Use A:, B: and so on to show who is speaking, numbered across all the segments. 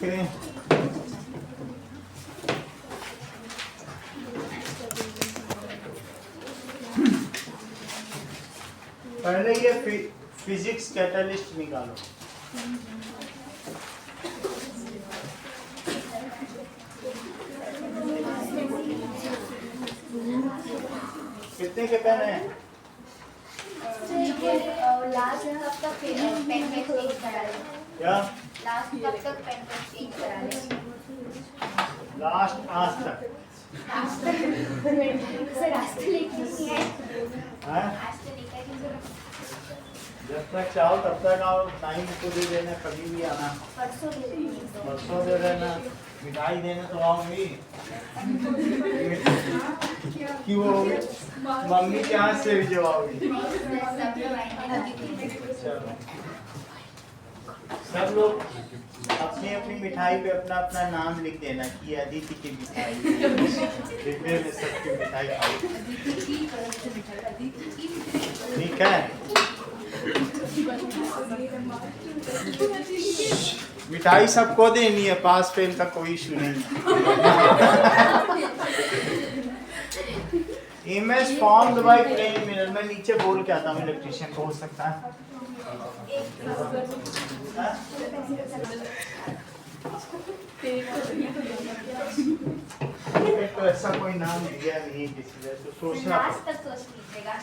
A: करें। पहले ये फिजिक्स कैटलिस्ट निकालो। कितने के पेन है?
B: लास्ट कब तक पेन में चेंज करा ले?
A: क्या
B: लास्ट कब तक पेन में चेंज करा ले?
A: लास्ट आज तक
B: सर आज तो लेके नहीं है।
A: हैं?
B: आज तो लेकर नहीं है।
A: जब तक चाहो तब तक आओ, टाइम को दे देना, कभी भी आना।
B: परसों ले लेंगे तो।
A: परसों दे देना, मिठाई देने तो आऊंगी। क्यों आओगी? मम्मी के हाथ से भी जो आओगी।
B: नहीं सर, सब लोग आएंगे।
A: चलो सब लोग अपनी अपनी मिठाई पे अपना अपना नाम लिख देना कि अदिति की मिठाई। डिब्बे में सबकी मिठाई खाई। ठीक है। मिठाई सबको देनी है, पास फेल का कोई इशू नहीं है। Image formed by plane mirror. मैं नीचे बोल के आता हूँ, इलेक्ट्रिशियन को हो सकता है। तो ऐसा कोई नाम दिया नहीं किसी ने, तो सोचना
B: लास्ट तक सोच लीजिएगा।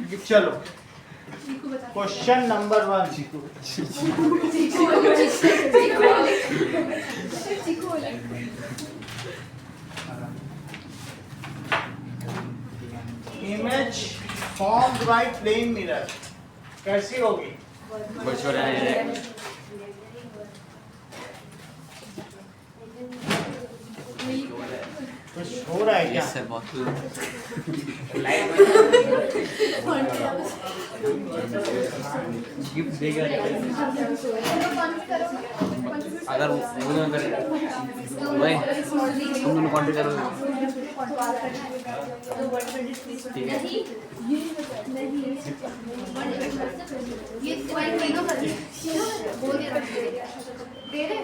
A: ठीक है। चलो question number 1। Image formed by plane mirror कैसी होगी? कुछ हो रहा है क्या?
C: गिफ्ट देगा अगर भाई तुम दोनों कॉन्टेक्ट करो। ठीक है।
B: ये पॉइंट तीनों कर दिए। बोल दे रहा हूँ। दे रहे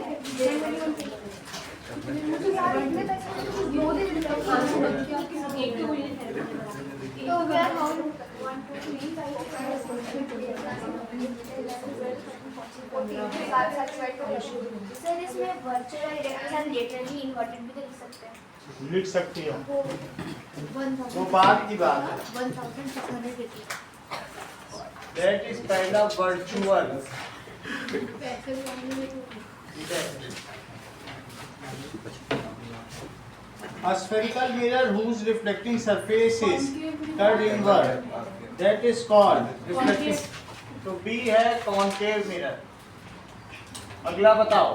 B: तो क्या सर इसमें वर्चुअल इरेक्शन लेटरली इन्वर्टेड भी तो लिख सकते हैं।
A: लिख सकती हो, वो बात की बात है।
B: 1680
A: दैट इज पहला virtual. A spherical mirror whose reflecting surface is turned inward, that is called reflecting. तो B है concave mirror। अगला बताओ।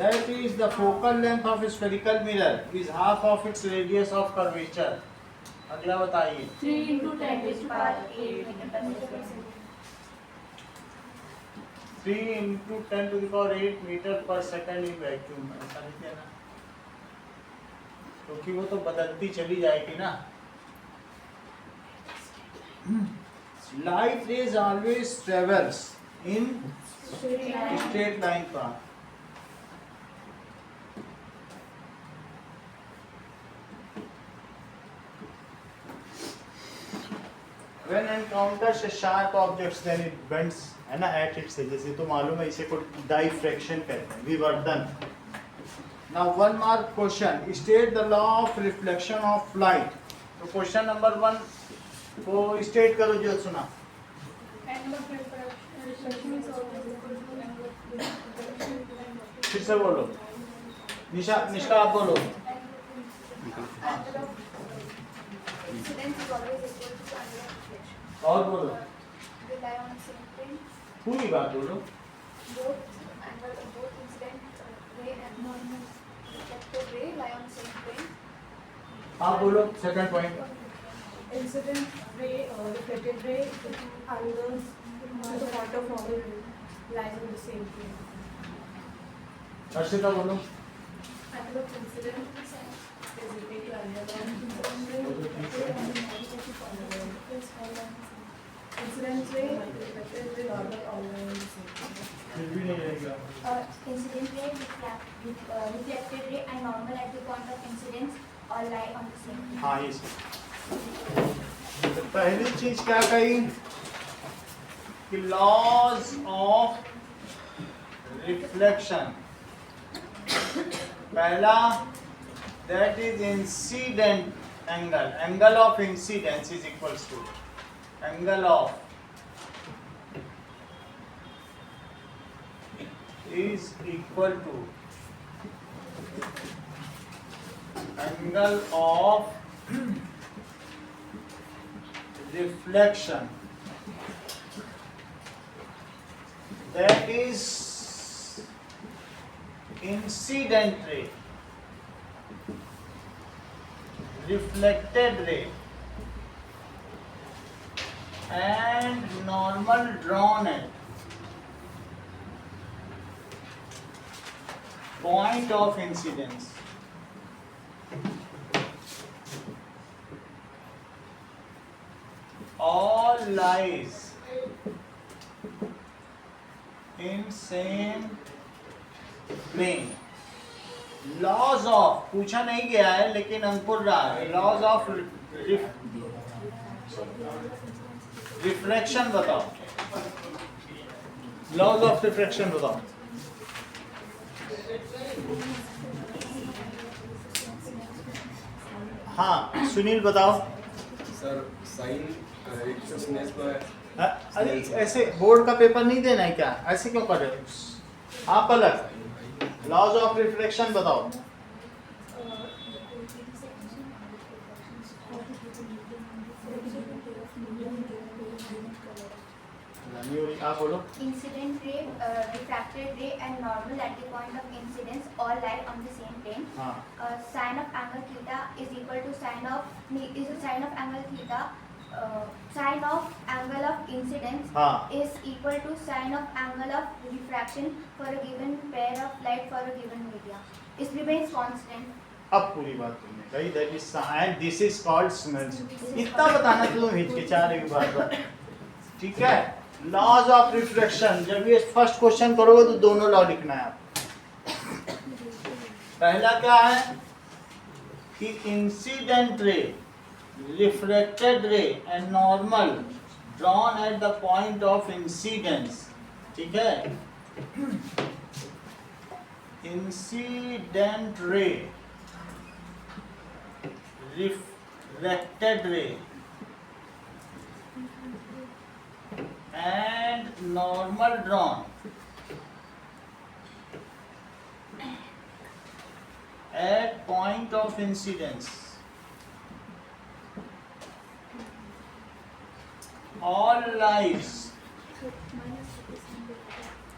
A: That is the focal length of a spherical mirror is half of its radius of curvature। अगला बताइए।
B: 3 × 10⁸
A: 3 × 10⁸ metre पर second in vacuum. ऐसा लिख देना, क्योंकि वो तो बदलती चली जाएगी ना। Light rays always travels in straight line path. When encounters a sharp objects, then it bends, है ना, at its edges। ये तो मालूम है, इसे को डाइफ्रैक्शन कहते हैं, Vivardhan. Now one more question, state the law of reflection of light। तो क्वेश्चन नंबर 1 को स्टेट करो जो सुना। फिर से बोलो। निष्का आप बोलो। और बोलो, पूरी बात बोलो। आप बोलो second point.
D: Incident ray or reflected ray angles to the point of normal view lies on the same plane.
A: Arshita बोलो।
D: Angle of incident is equal to angle of Incident ray, reflected ray, normal, all lie on the same plane.
A: फिर भी नहीं रहेगा.
B: Incident ray, reflected ray and normal at the point of incidence all lie on the same plane.
A: हाँ ये सही. तो पहली चीज क्या कही कि लॉज ऑफ रिफ्लेक्शन. पहला that is incident angle of incidence is equals to angle of is equal to angle of reflection, that is incident ray, reflected ray and normal drawn at point of incidence. All lies in same plane. Laws of पूछा नहीं गया है लेकिन अंकुर रहा है. Laws of reflection बताओ. Laws of reflection बताओ. हाँ सुनील बताओ.
E: सर साइन एक थिकनेस पर
A: अरे ऐसे बोर्ड का पेपर नहीं देना है क्या? ऐसे क्यों कर रहे हो आप? अलग लॉज ऑफ रिफ्लेक्शन बताओ. आप बोलो.
B: Incident ray, refracted ray and normal at the point of incidence all lie on the same plane.
A: हाँ
B: Sin of angle theta is equal to sin of angle theta. Sin of angle of incidence
A: हाँ
B: is equal to sin of angle of refraction for a given pair of light for a given media. It remains constant.
A: अब पूरी बात तुमने कही. That is and this is called smells. इतना बताना तो तुम हिचकिचा रही हो बार-बार. ठीक है. लॉज ऑफ रिफ्लेक्शन जब ये फर्स्ट क्वेश्चन करोगे तो दोनों लॉ लिखना है आप. पहला क्या है कि incident ray, reflected ray and normal drawn at the point of incidence. ठीक है. Incident ray, refracted ray and normal drawn at point of incidence all lies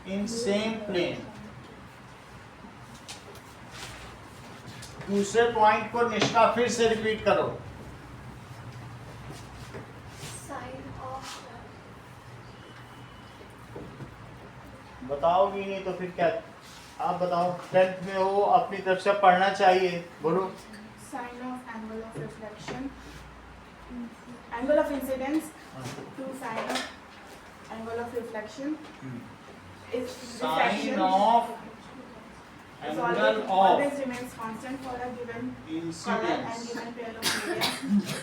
A: in same plane. दूसरे पॉइंट को निष्ठा फिर से रिपीट करो. बताओगी नहीं तो फिर क्या? आप बताओ. 10th में हो, अपनी तरफ से पढ़ना चाहिए. बोलो.
D: Sin of angle of reflection, angle of incidence to sin of angle of reflection is
A: sine
D: refraction
A: of
D: is
A: angle of
D: always remains constant for a given color and
A: incidence.
D: given pair of media.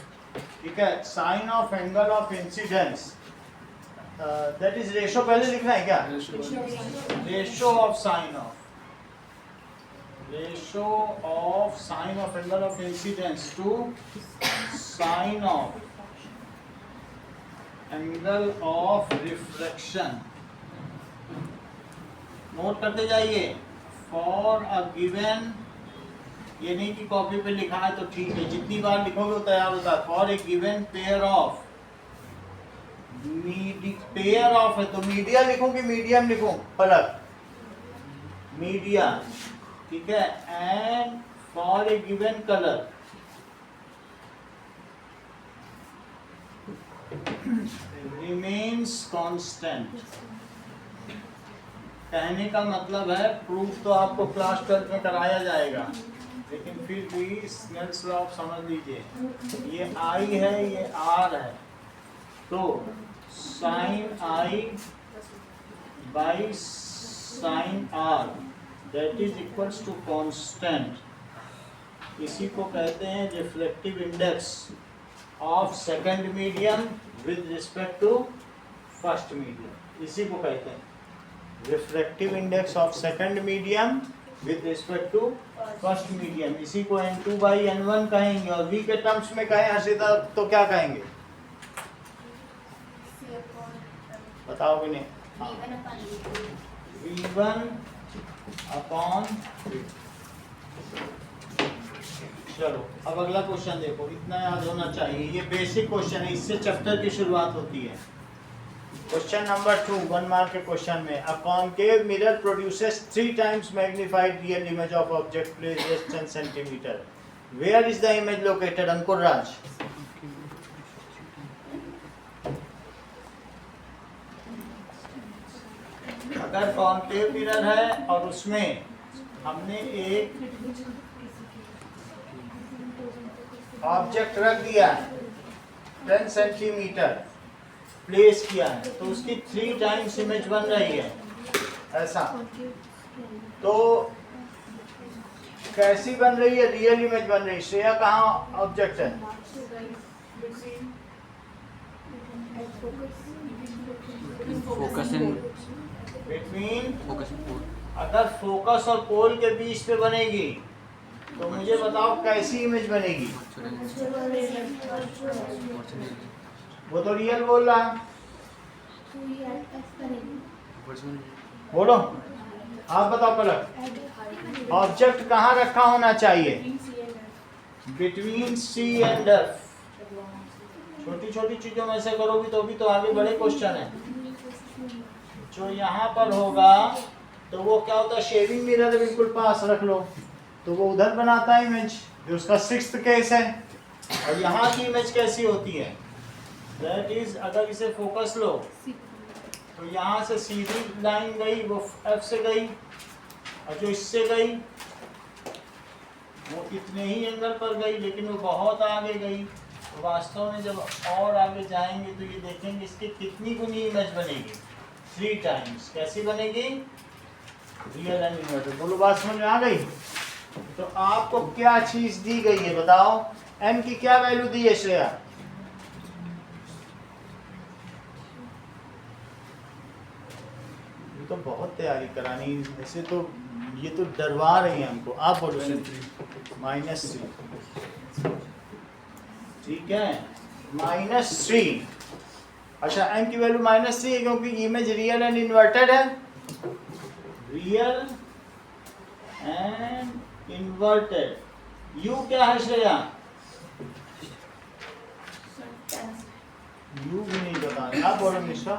A: ठीक है. Sine of angle of incidence that is ratio. पहले लिखना है क्या? Ratio of sine of angle of incidence to sine of angle of reflection. Note करते जाइए. For a given, ये नहीं कि कॉपी पे लिखा है तो ठीक है, जितनी बार लिखोगे वो तैयार होता है. For a given pair of, pair of है तो मीडिया लिखूं कि मीडियम लिखूं? फलक मीडिया. ठीक है. And for a given colour remains constant. कहने का मतलब है प्रूफ तो आपको क्लास 12 में कराया जाएगा, लेकिन फिर भी स्नेल्स लॉ समझ लीजिए. ये आई है, ये आर है, तो sine I by sine R that is equals to constant. इसी को कहते हैं reflective index of second medium with respect to first medium. इसी को कहते हैं reflective index of second medium with respect to first medium. इसी को n2/n1 कहेंगे। और v के टर्म्स में कहें हर्षिता तो क्या कहेंगे, बताओ भी नहीं। v1 अपॉन चलो अब अगला क्वेश्चन देखो, इतना याद होना चाहिए, ये बेसिक क्वेश्चन है, इससे चैप्टर की शुरुआत होती है। क्वेश्चन नंबर 2 1 मार्क के क्वेश्चन में a concave mirror produces 3 times magnified real image of object placed 10 centimetre. Where is the image located? Ankur Raj. अगर कॉनकेव मिरर है और उसमें हमने एक ऑब्जेक्ट रख दिया है 10 सेंटीमीटर प्लेस किया है, तो उसकी 3 टाइम्स इमेज बन रही है ऐसा। तो कैसी बन रही है? रियल इमेज बन रही है। श्रेया कहाँ ऑब्जेक्ट है?
C: Focus in
A: between.
C: फोकस
A: अगर फोकस और पोल के बीच पे बनेगी तो मुझे बताओ कैसी इमेज बनेगी? वो तो रियल बोल रहा है, बोलो आप बताओ पलक। ऑब्जेक्ट कहाँ रखा होना चाहिए? Between C and F. छोटी छोटी चीजों में से करोगी तो भी तो आगे बड़े क्वेश्चन है। जो यहाँ पर होगा तो वो क्या होता है, शेविंग मिरर बिल्कुल पास रख लो तो वो उधर बनाता है इमेज, जो उसका 6th केस है। और यहाँ की इमेज कैसी होती है? दैट इज अगर इसे फोकस लो तो यहाँ से सीधी लाइन गई, वो F से गई, और जो इससे गई वो इतने ही एंगल पर गई, लेकिन वो बहुत आगे गई। तो वास्तव में जब और आगे जाएंगे तो ये देखेंगे इसकी कितनी गुनी इमेज बनेगी, 3 टाइम्स। कैसी बनेगी? Real and inverted. बोलो बात समझ में आ गई? तो आपको क्या चीज दी गई है बताओ? n की क्या वैल्यू दी है श्रेया? ये तो बहुत तैयारी करानी, ऐसे तो ये तो डरवा रही है हमको। आप बोलो -3। ठीक है, -3। अच्छा n की वैल्यू -3 है क्योंकि इमेज रियल एंड इन्वर्टेड है। Real and inverted. u क्या है श्रेया? u भी नहीं बताना। आप बोलो निशा।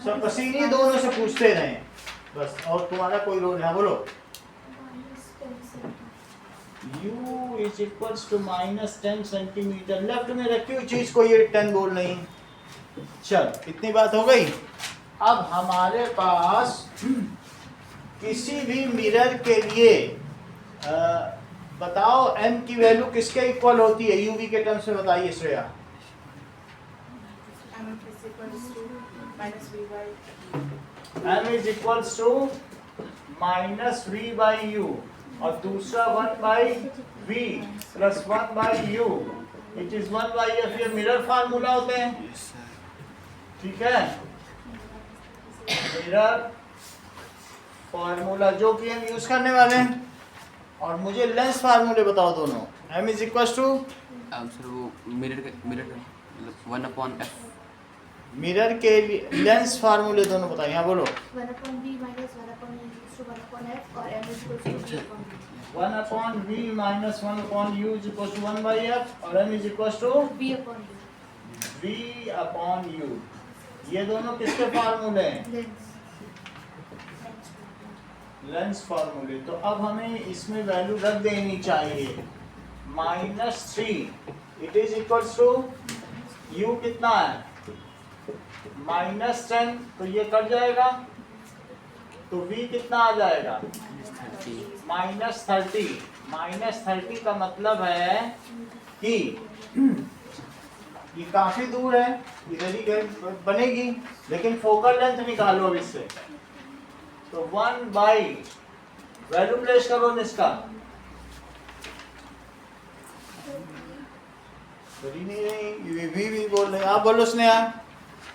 A: सब पसीनी दोनों से पूछते रहे बस, और तुम्हारा कोई रोल है। बोलो u is equals to -10 centimetre. Left में रखी हुई चीज को ये 10 बोल नहीं। चल इतनी बात हो गई। अब हमारे पास किसी भी मिरर के लिए बताओ m की वैल्यू किसके इक्वल होती है? uv के टर्म्स में बताइए Shreya. m is equals to -v/u और दूसरा 1/v plus 1/u। It is 1/f। ये मिरर फार्मूला होते हैं, ठीक है, मिरर फार्मूला जो कि हम यूज करने वाले हैं। और मुझे लेंस फार्मूले बताओ दोनों। m is equals to
C: sir वो मिरर 1/f।
A: मिरर के लिए लेंस फार्मूले दोनों बताइए। यहाँ बोलो
B: 1/v minus 1/f और m is equal to v upon u।
A: 1/v minus 1/u is equals to 1/f और m is equals to
B: v upon u।
A: v/u। ये दोनों किसके फार्मूले हैं?
B: Lens।
A: लेंस फार्मूले। तो अब हमें इसमें वैल्यू रख देनी चाहिए -3। It is equals to u कितना है? -10। तो ये कट जाएगा तो v कितना आ जाएगा? -30। -30 का मतलब है कि ये काफी दूर है, इधर ही बनेगी, लेकिन फोकल लेंथ निकालो अब इससे। तो 1 बाई वैल्यू प्लेस करो इसका, करी नहीं रही, ये भी बोल रहे, आप बोलो स्नेहा।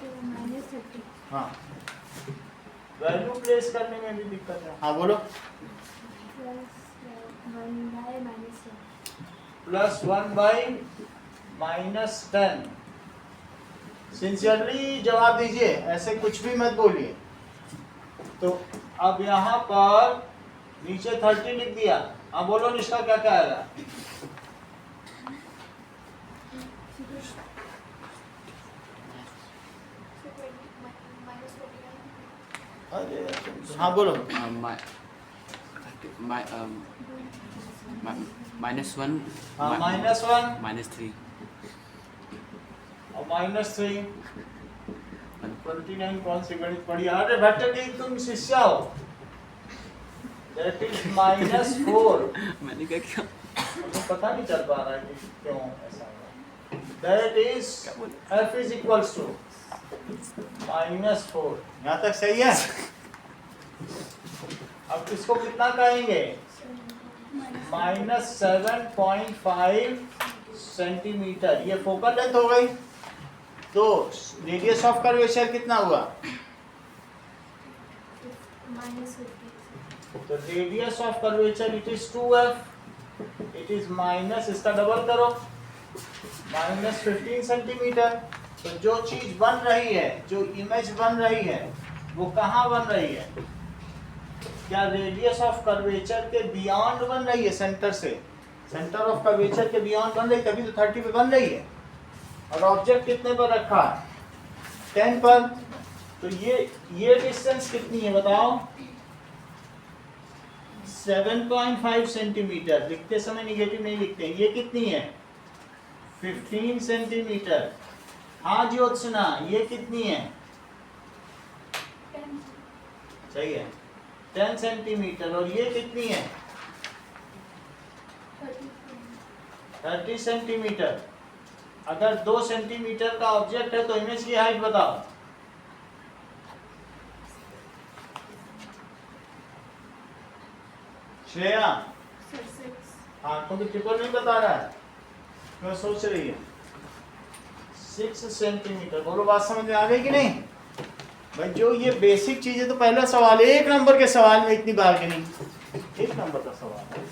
B: -30
A: हाँ, वैल्यू प्लेस करने में भी दिक्कत है। हाँ बोलो।
B: Plus 1 bye -10
A: +1 / -10। सिंसियरली जवाब दीजिए, ऐसे कुछ भी मत बोलिए। तो अब यहाँ पर नीचे 30 लिख दिया। अब बोलो निष्ठा क्या क्या आएगा? अरे हाँ बोलो।
C: -1
A: हाँ -1
C: -3
A: और -3 29 कौन सी गणित पढ़ी? अरे भट्ट जी तुम शिष्या हो। That is -4।
C: मैंने क्या किया?
A: मुझे पता नहीं चल पा रहा है कि क्यों ऐसा हुआ। That is f is equals to -4। यहाँ तक सही है? अब इसको कितना कहेंगे? -7.5 सेंटीमीटर। ये फोकल लेंथ हो गई। तो रेडियस ऑफ कर्वेचर कितना हुआ? तो radius of curvature it is 2f। It is minus, इसका डबल करो, -15 सेंटीमीटर। तो जो चीज बन रही है, जो इमेज बन रही है, वो कहाँ बन रही है? क्या रेडियस ऑफ कर्वेचर के बियॉन्ड बन रही है? सेंटर से, सेंटर ऑफ कर्वेचर के बियॉन्ड बन रही, तभी तो 30 पे बन रही है। और ऑब्जेक्ट कितने पर रखा है? 10 पर। तो ये डिस्टेंस कितनी है बताओ? 7.5 सेंटीमीटर। लिखते समय निगेटिव नहीं लिखते। ये कितनी है? 15 सेंटीमीटर। हाँ ज्योत्सना, ये कितनी है? सही है, 10 सेंटीमीटर। और ये कितनी है? 30 सेंटीमीटर। अगर 2 सेंटीमीटर का ऑब्जेक्ट है तो इमेज की हाइट बताओ। श्रेया, हाँ तुमको ट्रिपल नहीं बता रहा है, क्यों सोच रही है? 6 सेंटीमीटर। बोलो बात समझ में आ गई कि नहीं? भाई जो ये बेसिक चीज है, तो पहला सवाल, 1 नंबर के सवाल में इतनी बार्गेनिंग, 1 नंबर का सवाल है।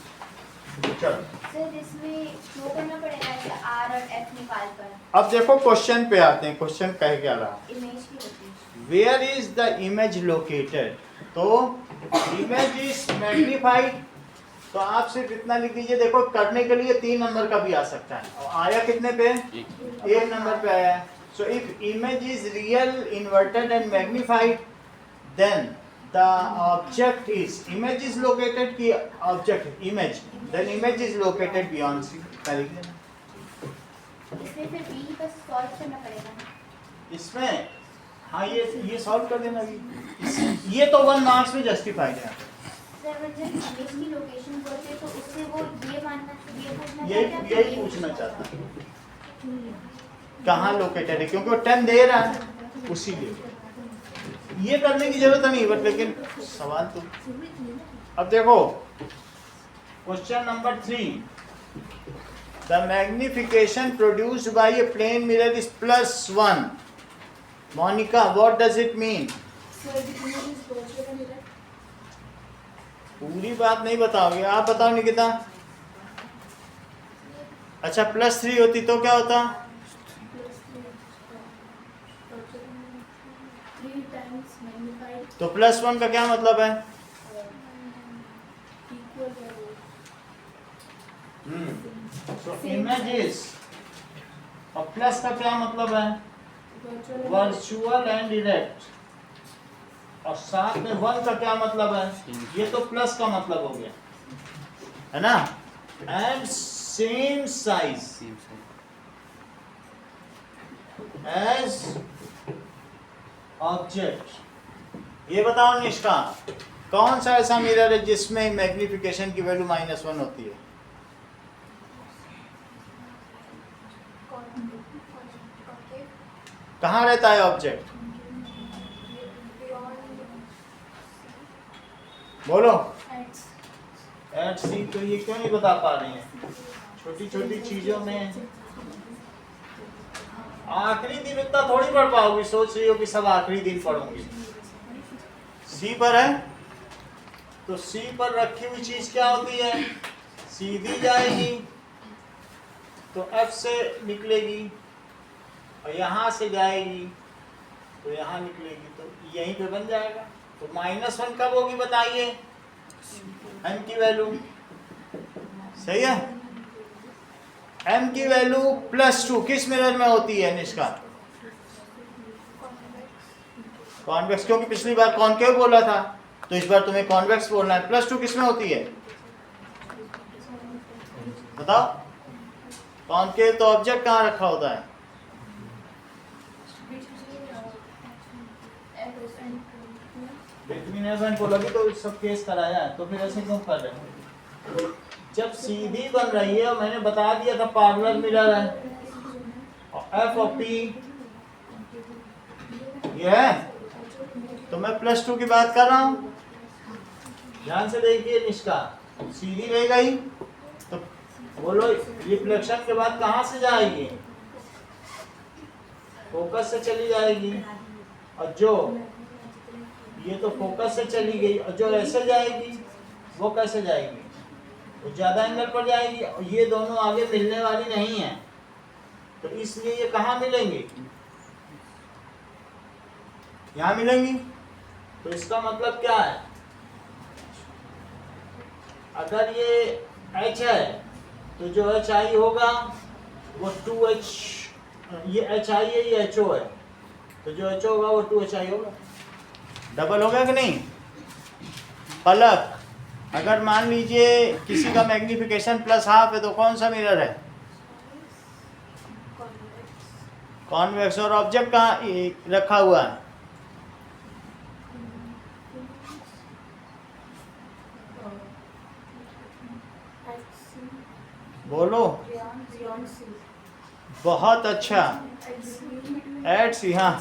A: चलो
B: सर इसमें वो करना पड़ेगा कि R और F निकाल कर।
A: अब देखो क्वेश्चन पे आते हैं। क्वेश्चन कह क्या रहा?
B: इमेज की location.
A: Where is the image located? तो इमेज इज मैग्नीफाइड। तो आप सिर्फ इतना लिख दीजिए। देखो करने के लिए 3 नंबर का भी आ सकता है। और आया कितने पे? 1 नंबर पे आया। So if image is real, inverted and magnified, then the object is, image is located की object image, then image is located beyond C।
B: इसमें फिर B बस सॉल्व करना पड़ेगा।
A: इसमें हाँ ये सॉल्व कर देना भी। ये तो 1 मार्क्स में जस्टिफाइड है।
B: सर मुझे इमेज की लोकेशन बोलते तो उससे वो ये मानना, ये पूछना
A: यही पूछना चाहता है, कहाँ लोकेटेड है, क्योंकि वो 10 दे रहा है उसी लिए। ये करने की जरूरत नहीं, बट लेकिन सवाल तो। अब देखो question number 3, the magnification produced by a plane mirror is +1। Monika, what does it mean? पूरी बात नहीं बताओगे आप, बताओ निकिता। अच्छा +3 होती तो क्या होता?
D: 3 times magnified
A: तो +1 का क्या मतलब है?
D: equal
A: तो इमेजेस, और प्लस का क्या मतलब है? Virtual and direct. और साथ में 1 का क्या मतलब है? ये तो प्लस का मतलब हो गया है ना। And same size as object. ये बताओ निष्ठा, कौन सा ऐसा मिरर है जिसमें मैग्निफिकेशन की वैल्यू -1 होती है? कहाँ रहता है ऑब्जेक्ट? बोलो। एट सी। तो ये क्यों नहीं बता पा रही हैं? छोटी छोटी चीजों में आखिरी दिन इतना थोड़ी पढ़ पाओगी, सोच रही हो कि सब आखिरी दिन पढ़ूंगी। सी पर है तो सी पर रखी हुई चीज क्या होती है? सीधी जाएगी तो एफ से निकलेगी और यहाँ से जाएगी तो यहाँ निकलेगी, तो यहीं पे बन जाएगा। तो -1 कब होगी बताइए? m की वैल्यू सही है। m की वैल्यू +2 किस मिरर में होती है निष्का? कॉन्वेक्स, क्योंकि पिछली बार कॉन्केव बोला था तो इस बार तुम्हें कॉन्वेक्स बोलना है। +2 किस में होती है बताओ? कॉन्केव तो ऑब्जेक्ट कहाँ रखा होता है? Between F and pole. अभी तो सब केस कराया है तो फिर ऐसे क्यों कर रहे हैं? जब सीधी बन रही है, मैंने बता दिया था पैरेलल मिरर है और एफ और पी ये है, तो मैं +2 की बात कर रहा हूं। ध्यान से देखिए निष्का, सीधी रह गई तो बोलो रिफ्लेक्शन के बाद कहां से जाएगी? फोकस से चली जाएगी। और जो ये तो फोकस से चली गई और जो ऐसे जाएगी वो कैसे जाएगी? वो ज्यादा एंगल पर जाएगी और ये दोनों आगे मिलने वाली नहीं है, तो इसलिए ये कहाँ मिलेंगी? यहाँ मिलेंगी। तो इसका मतलब क्या है? अगर ये H है तो जो HI होगा वो 2H, ये HI है ये HO है, तो जो HO होगा वो 2HI होगा। डबल हो गया कि नहीं? पलक, अगर मान लीजिए किसी का मैग्निफिकेशन +½ है तो कौन सा मिरर है? कॉन्वेक्स। और ऑब्जेक्ट कहाँ रखा हुआ है? बोलो। बहुत अच्छा, एट सी। हाँ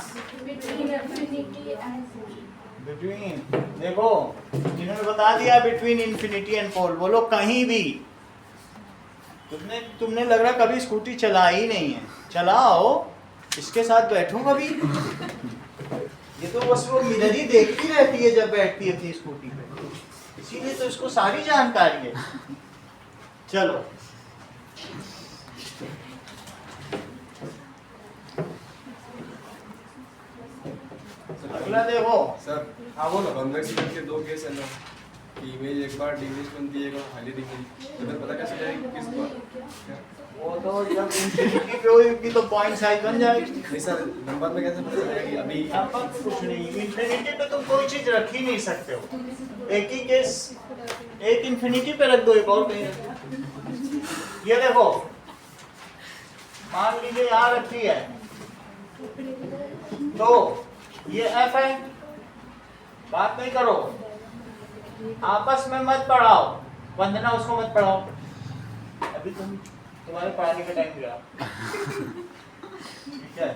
A: बिटवीन, देखो इन्होंने बता दिया बिटवीन इंफिनिटी एंड पोल। बोलो कहीं भी। तुमने लग रहा कभी स्कूटी चला ही नहीं है। चलाओ, इसके साथ बैठो कभी। ये तो बस वो मिरर ही देखती रहती है जब बैठती है अपनी स्कूटी पे, इसीलिए तो इसको सारी जानकारी है। चलो अगला देखो।
E: सर
A: हाँ बोलो।
E: कॉन्वेक्स मिरर के 2 केस है ना, कि इमेज एक बार डिग्रीज बनती है, एक बार हाईली डिग्री, तो फिर पता कैसे चलेगा किस बार?
A: वो तो जब इंफिनिटी पे होगी तो पॉइंट साइज बन जाएगी।
E: नहीं सर, नंबर में कैसे पता चलेगा कि अभी
A: कुछ नहीं, इंफिनिटी पे तुम कोई चीज रख ही नहीं सकते हो। एक ही केस, एक इंफिनिटी पे रख दो, एक और कहीं रख दो। ये देखो, मान लीजिए यहाँ रखी है तो ये F है। बात नहीं करो, आपस में मत पढ़ाओ। वंदना उसको मत पढ़ाओ, अभी तुम्हारे पढ़ाने का टाइम गया। ठीक है,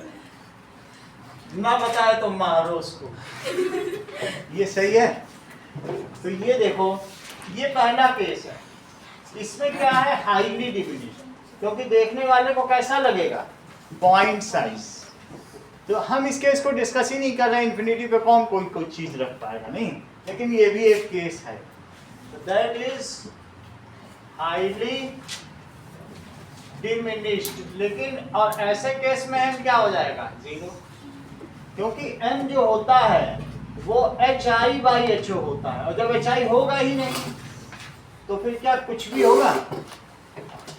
A: ना बताए तो मारो उसको। ये सही है। तो ये देखो, ये पहला केस है। इसमें क्या है? हाईली डिफिनिशन, क्योंकि देखने वाले को कैसा लगेगा? Point size. तो हम इस केस को डिस्कस ही नहीं कर रहे हैं। इन्फिनिटी पे कौन कोई चीज रख पाएगा? नहीं, लेकिन ये भी एक केस है। That is highly diminished. लेकिन और ऐसे केस में m क्या हो जाएगा? 0, क्योंकि m जो होता है वो HI/HO होता है, और जब HI होगा ही नहीं तो फिर क्या कुछ भी होगा?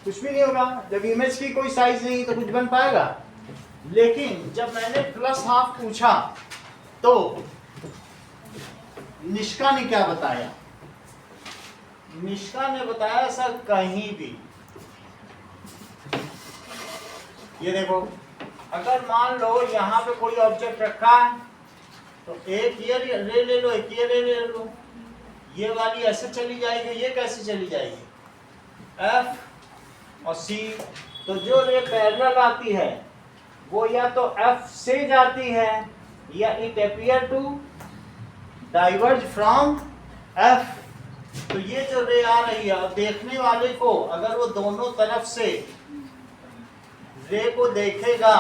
A: कुछ भी नहीं होगा। जब इमेज की कोई साइज नहीं तो कुछ बन पाएगा? लेकिन जब मैंने +½ पूछा तो निष्का ने क्या बताया? निष्का ने बताया सर कहीं भी। ये देखो, अगर मान लो यहाँ पे कोई ऑब्जेक्ट रखा है तो एक ये रे ले लो, एक ये रे ले लो। ये वाली ऐसे चली जाएगी, ये कैसे चली जाएगी? F और C। तो जो रे पैरेलल आती है वो या तो F से जाती है या it appear to diverge from F। तो ये जो रे आ रही है, अब देखने वाले को अगर वो दोनों तरफ से रे को देखेगा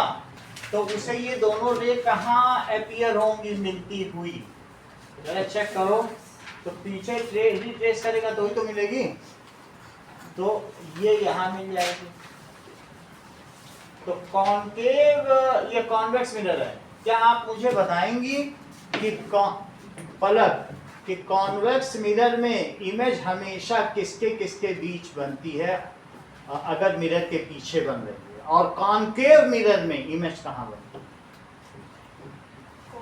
A: तो उसे ये दोनों रे कहाँ अपियर होंगी मिलती हुई, जरा चेक करो। तो पीछे रिट्रेस करेगा तो ही तो मिलेगी, तो ये यहाँ मिल जाएगी। तो कॉनकेव ये कॉन्वेक्स मिरर है। क्या आप मुझे बताएंगी कि पलक कि कॉन्वेक्स मिरर में इमेज हमेशा किसके किसके बीच बनती है अगर मिरर के पीछे बन रही है, और कॉनकेव मिरर में इमेज कहाँ बनती है?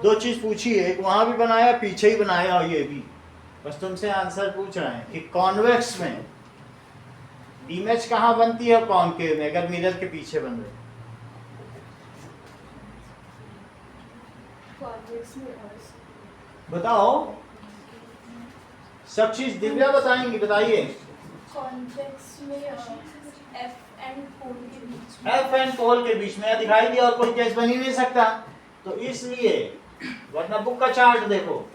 A: दो चीज पूछी है, एक वहां भी बनाया पीछे ही बनाया और ये भी, बस तुमसे आंसर पूछ रहे हैं कि कॉन्वेक्स में इमेज कहाँ बनती है, कॉनकेव में अगर मिरर के पीछे बन रही है। बताओ, सब चीज दिव्या बताएंगी, बताइए।
D: कॉन्वेक्स में एफ एंड पोल के बीच में,
A: एफ एंड पोल के बीच में दिखाई दिया, और कोई केस बन ही नहीं सकता, तो इसलिए वरना बुक का चार्ट देखो,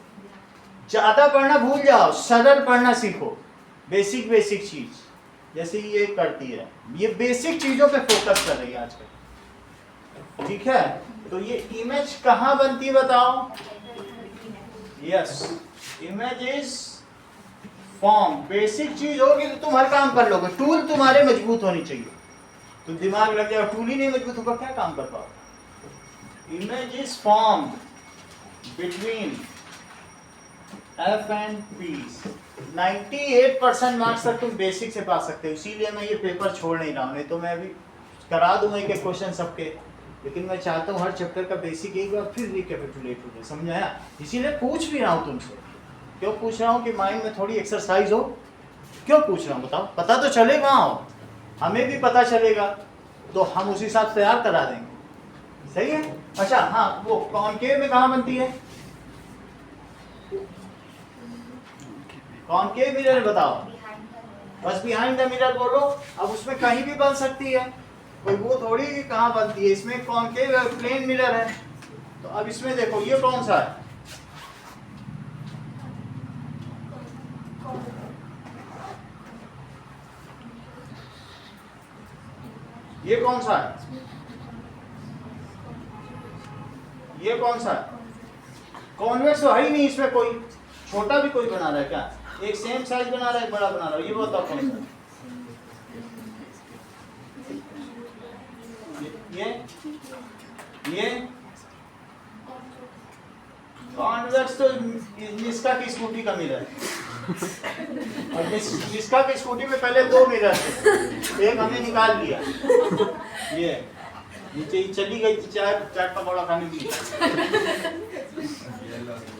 A: ज्यादा पढ़ना भूल जाओ, सरल पढ़ना सीखो, बेसिक बेसिक चीज जैसे ये करती है, ये बेसिक चीजों पे फोकस कर रही है आजकल, ठीक है। तो ये इमेज कहाँ बनती है बताओ? Yes, image is form. Basic चीज होगी तो तुम हर काम कर लोगे, टूल तुम्हारे मजबूत होनी चाहिए। तो दिमाग लग जाएगा, टूल ही नहीं मजबूत होगा क्या काम कर पाओगे? Image is form between F and P. 98% marks तक तुम बेसिक से पा सकते हो, इसीलिए मैं ये पेपर छोड़ नहीं रहा हूँ, नहीं तो मैं अभी करा दूंगा एक क्वेश्चन सबके, लेकिन मैं चाहता हूँ हर चैप्टर का बेसिक एक बार फिर रिकैपिटुलेट हो जाए, समझाया? इसीलिए पूछ भी रहा हूँ तुमसे। क्यों पूछ रहा हूँ? कि माइंड में थोड़ी एक्सरसाइज हो। क्यों पूछ रहा हूँ बताओ? पता तो चलेगा, हमें भी पता चलेगा, तो हम उसी हिसाब से तैयार करा देंगे, सही है। अच्छा हाँ, वो कॉनकेव में कहाँ बनती है? कॉनकेव मिरर बताओ, बस बिहाइंड द मिरर बोलो। अब उसमें कहीं भी बन सकती है, कोई वो थोड़ी कि कहाँ बनती है। इसमें कॉनकेव प्लेन मिरर है, तो अब इसमें देखो ये कौन सा है? ये कौन सा है? ये कौन सा है? कॉन्वेक्स तो है ही नहीं इसमें, कोई छोटा भी कोई बना रहा है क्या? एक सेम साइज बना रहा है, बड़ा बना रहा है, ये बताओ कौन सा? ये कॉन्वेक्स तो निस्का की स्कूटी का मिरर है, और निस्का की स्कूटी में पहले 2 मिरर थे, एक हमने निकाल लिया, ये नीचे चली गई थी चाट पकौड़ा खाने की,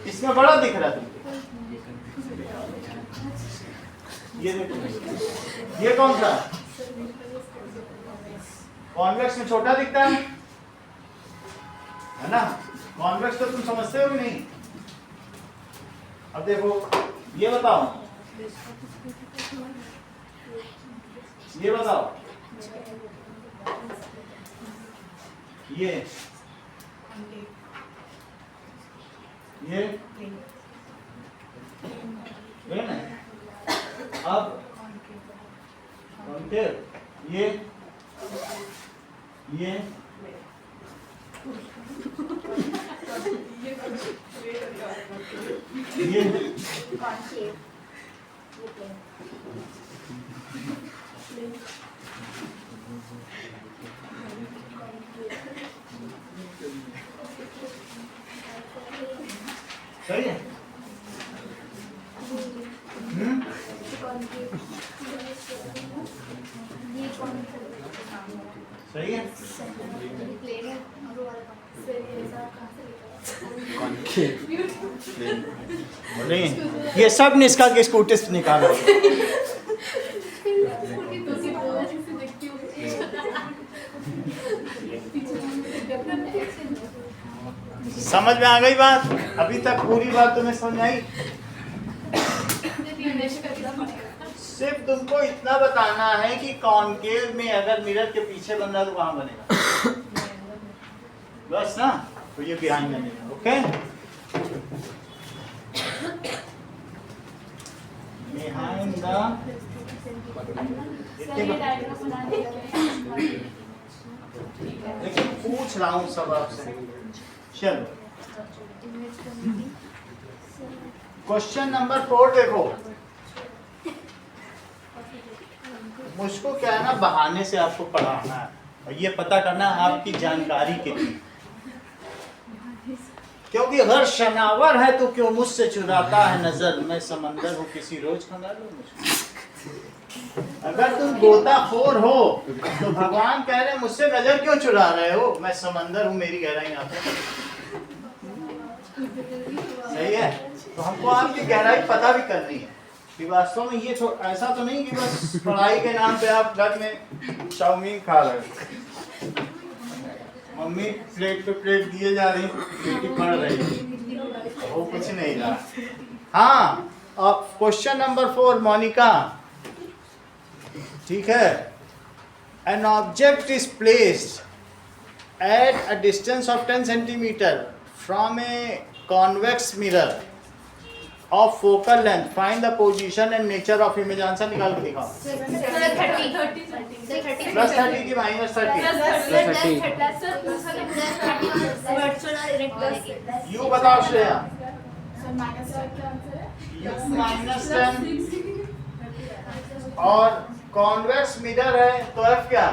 A: इसमें बड़ा दिख रहा है तुमको। ये देखो, ये कौन सा? कॉन्वेक्स में छोटा दिखता है ना? कॉन्वेक्स तो तुम समझते हो भी नहीं। अब देखो, ये बताओ, ये बताओ, ये प्लेन है। अब कॉनकेव, ये
B: कॉनकेव,
A: सही है। सही है। नहीं, ये सब निस्का के स्कूटी से निकालो। समझ में आ गई बात? अभी तक पूरी बात तुम्हें समझ आई? सिर्फ तुमको इतना बताना है कि कॉनकेव में अगर मिरर के पीछे बन रहा है तो कहाँ बनेगा? बस ना, तो ये behind the mirror. Okay, behind the, लेकिन पूछ रहा हूँ सब आपसे. चलो क्वेश्चन नंबर 4 देखो. मुझको क्या है ना, बहाने से आपको पढ़ाना है और ये पता करना है आपकी जानकारी कितनी, क्योंकि अगर शनावर है तो क्यों मुझसे चुराता है नजर, मैं समंदर हूँ किसी रोज खंगाल लो मुझको. अगर तुम गोताखोर हो तो भगवान कह रहे मुझसे नजर क्यों चुरा रहे हो, मैं समंदर हूँ, मेरी गहराई आप है. सही है, तो हमको आपकी गहराई पता भी करनी है कि वास्तव में ये ऐसा तो नहीं कि बस पढ़ाई के नाम पे आप घर में चाउमीन खा रहे हो, मम्मी प्लेट पे प्लेट दिए जा रही, बेटी पढ़ रही, वो कुछ नहीं रहा. हाँ, अब क्वेश्चन नंबर 4 मोनिका. ठीक है. An object is placed at a distance of 10 centimetre from a convex mirror of focal length. Find the position and nature of image. Answer निकाल के दिखाओ. प्लस 30 की माइनस 30. यू बताओ श्रेया.
D: सर माइनस क्या answer है?
A: You minus 10 और convex mirror है तो एफ क्या?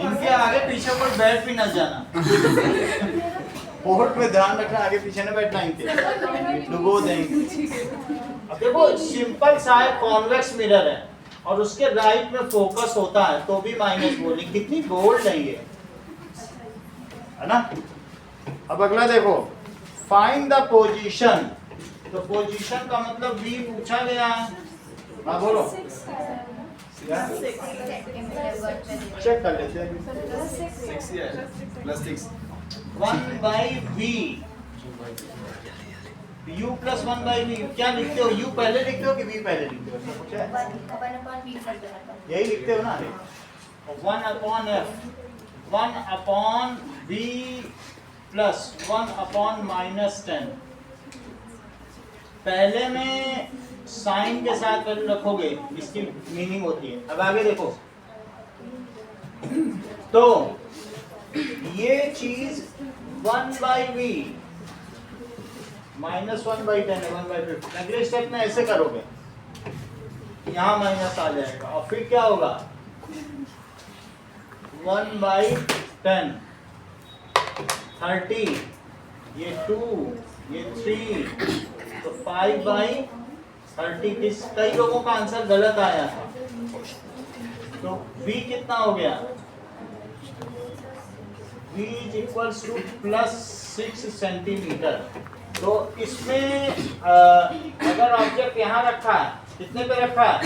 A: इनके आगे पीछे कोई बैठ भी न जाना. बोर्ड में ध्यान रखना, आगे पीछे न बैठना, इनके डुबो देंगे. अब देखो सिंपल सा है, कॉन्वेक्स मिरर है और उसके राइट में फोकस होता है तो भी माइनस बोलिंग. कितनी बोल्ड है ये, है ना. अब अगला देखो, फाइंड द पोजीशन. तो पोजीशन का मतलब भी पूछा गया है. हाँ बोलो, चेक कर लेते हैं.
E: 6 ही है, plus 6.
A: 1 by v, u plus 1 by v. क्या लिखते हो, u पहले लिखते हो कि v पहले लिखते हो? ऐसा कुछ है, यही लिखते हो ना. 1 upon f, 1 upon v plus 1 upon minus 10. पहले में साइन के साथ वैल्यू रखोगे, इसकी मीनिंग होती है. अब आगे देखो, तो ये चीज 1 by v माइनस 1 by 10 है, 1 by 50. अगले स्टेप में ऐसे करोगे, यहाँ माइनस आ जाएगा और फिर क्या होगा, 1 by 10, 30, ये 2, ये 3, तो 5 by 30. कई लोगों का आंसर गलत आया था. तो v कितना हो गया, v is equals to plus 6 centimetre. तो इसमें अगर ऑब्जेक्ट यहाँ रखा है, कितने पे रखा है,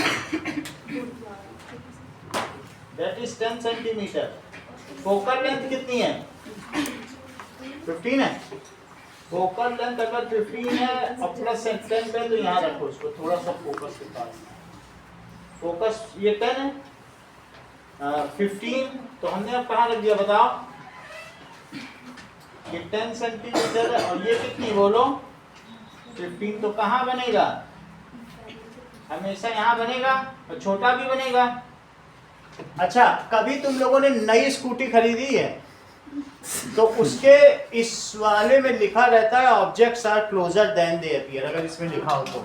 A: that is 10 centimetre. Focal length कितनी है, 15 है. फोकल लेंथ अगर 15 है और प्लस 10 पे, तो यहाँ रखो इसको थोड़ा सा फोकस के पास. फोकस ये 10 है, 15, तो हमने अब कहाँ रख दिया बताओ, ये 10 सेंटीमीटर है और ये कितनी बोलो, 15. तो कहाँ बनेगा, हमेशा यहाँ बनेगा और छोटा भी बनेगा. अच्छा, कभी तुम लोगों ने नई स्कूटी खरीदी है तो उसके इस वाले में लिखा रहता है objects are closer than they appear. अगर इसमें लिखा हो तो,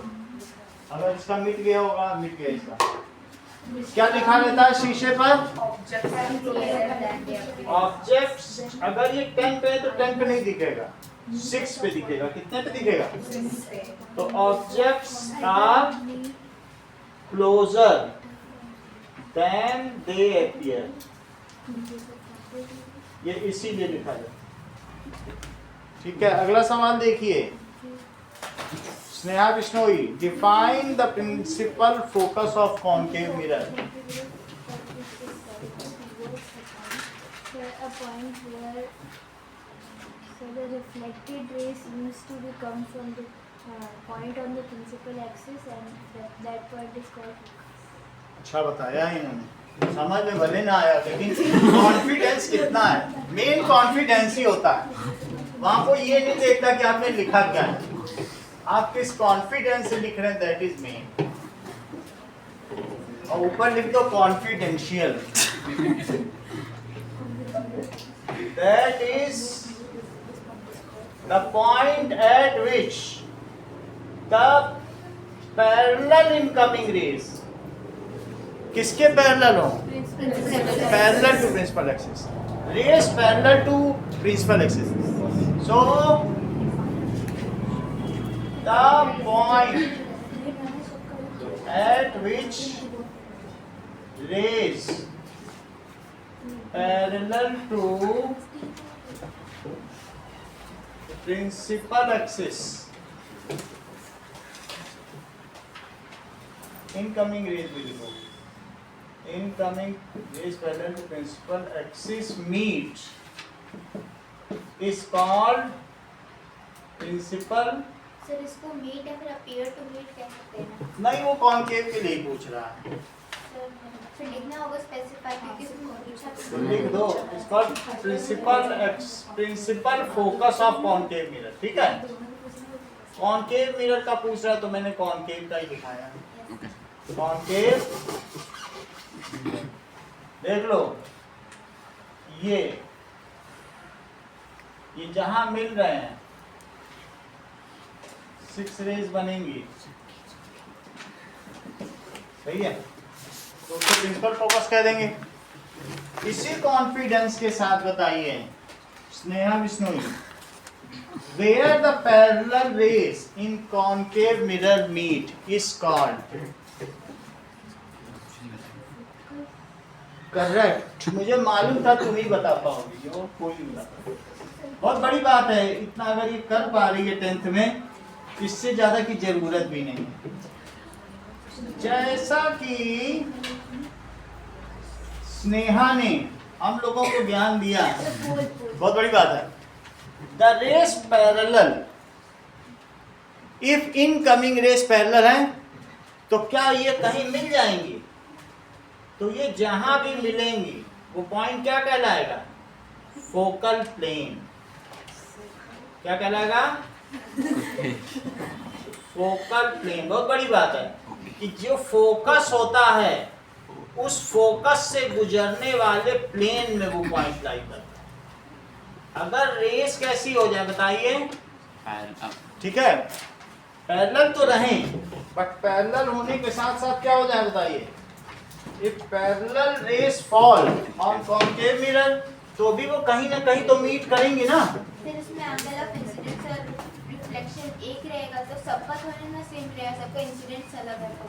A: अगर इसका मिट गया होगा, मिट गया इसका, क्या लिखा रहता है शीशे पर, ऑब्जेक्ट्स. अगर ये 10 पे है तो 10 पे नहीं दिखेगा, 6 पे दिखेगा. कितने पे दिखेगा, तो objects are closer than they appear. ये इसीलिए लिखा है. ठीक है, अगला सवाल देखिए. Sneha Bishnoi, define the principal focus of concave mirror.
F: A point where the reflected rays used to come from the point on the principal axis, and that point is called focus.
A: अच्छा बताया इन्होंने. समझ में भले ना आया, लेकिन कॉन्फिडेंस कितना है, मेन कॉन्फिडेंस ही होता है। वहां को ये नहीं देखता कि आपने लिखा क्या है, आप किस कॉन्फिडेंस से लिख रहे हैं, दैट इज मेन। और ऊपर लिख दो confidential, that is the point at which the parallel incoming rays किसके पैरेलल हो, parallel to principal axis, rays parallel to principal axis. So the point at which rays parallel to principal axis, incoming rays will go, incoming rays parallel to principal axis meet is called principal।
B: Sir इसको meet या फिर appear to meet कह सकते हैं ना
A: नहीं, वो concave के लिए पूछ रहा है,
B: सर? फिर लिखना होगा स्पेसिफाई कि किस
A: तो लिख दो it's called principal focus of concave mirror. ठीक है, कॉनकेव मिरर का पूछ रहा है तो मैंने कॉनकेव का ही दिखाया। कॉनकेव देख लो, ये जहां मिल रहे हैं 6 रेज बनेंगी, सही है, तो उसको प्रिंसिपल फोकस कह देंगे। इसी कॉन्फिडेंस के साथ बताइए Sneha Bishnoi, where the parallel rays in concave mirror meet is called, correct. मुझे मालूम था तुम ही बता पाओगी, और कोई नहीं बता। बहुत बड़ी बात है, इतना अगर ये कर पा रही है 10th में, इससे ज्यादा की जरूरत भी नहीं है। जैसा कि स्नेहा ने हम लोगों को ज्ञान दिया, बहुत बड़ी बात है, the rays parallel, if incoming rays parallel है तो क्या ये कहीं मिल जाएंगी, तो ये जहां भी मिलेंगी वो पॉइंट क्या कहलाएगा, फोकल प्लेन। क्या कहलाएगा, फोकल प्लेन। बहुत बड़ी बात है कि जो फोकस होता है उस फोकस से गुजरने वाले प्लेन में वो पॉइंट लाई करता है। अगर रेस कैसी हो जाए बताइए, ठीक है, पैरेलल तो रहे, बट पैरेलल होने के साथ साथ क्या हो जाए बताइए, if parallel rays fall on concave mirror, तो भी वो कहीं ना कहीं तो मीट करेंगे ना।
B: फिर इसमें एंगल ऑफ इंसिडेंस और रिफ्लेक्शन एक रहेगा तो सबका थोड़ा ना सेम रहेगा, सबका इंसिडेंस अलग है तो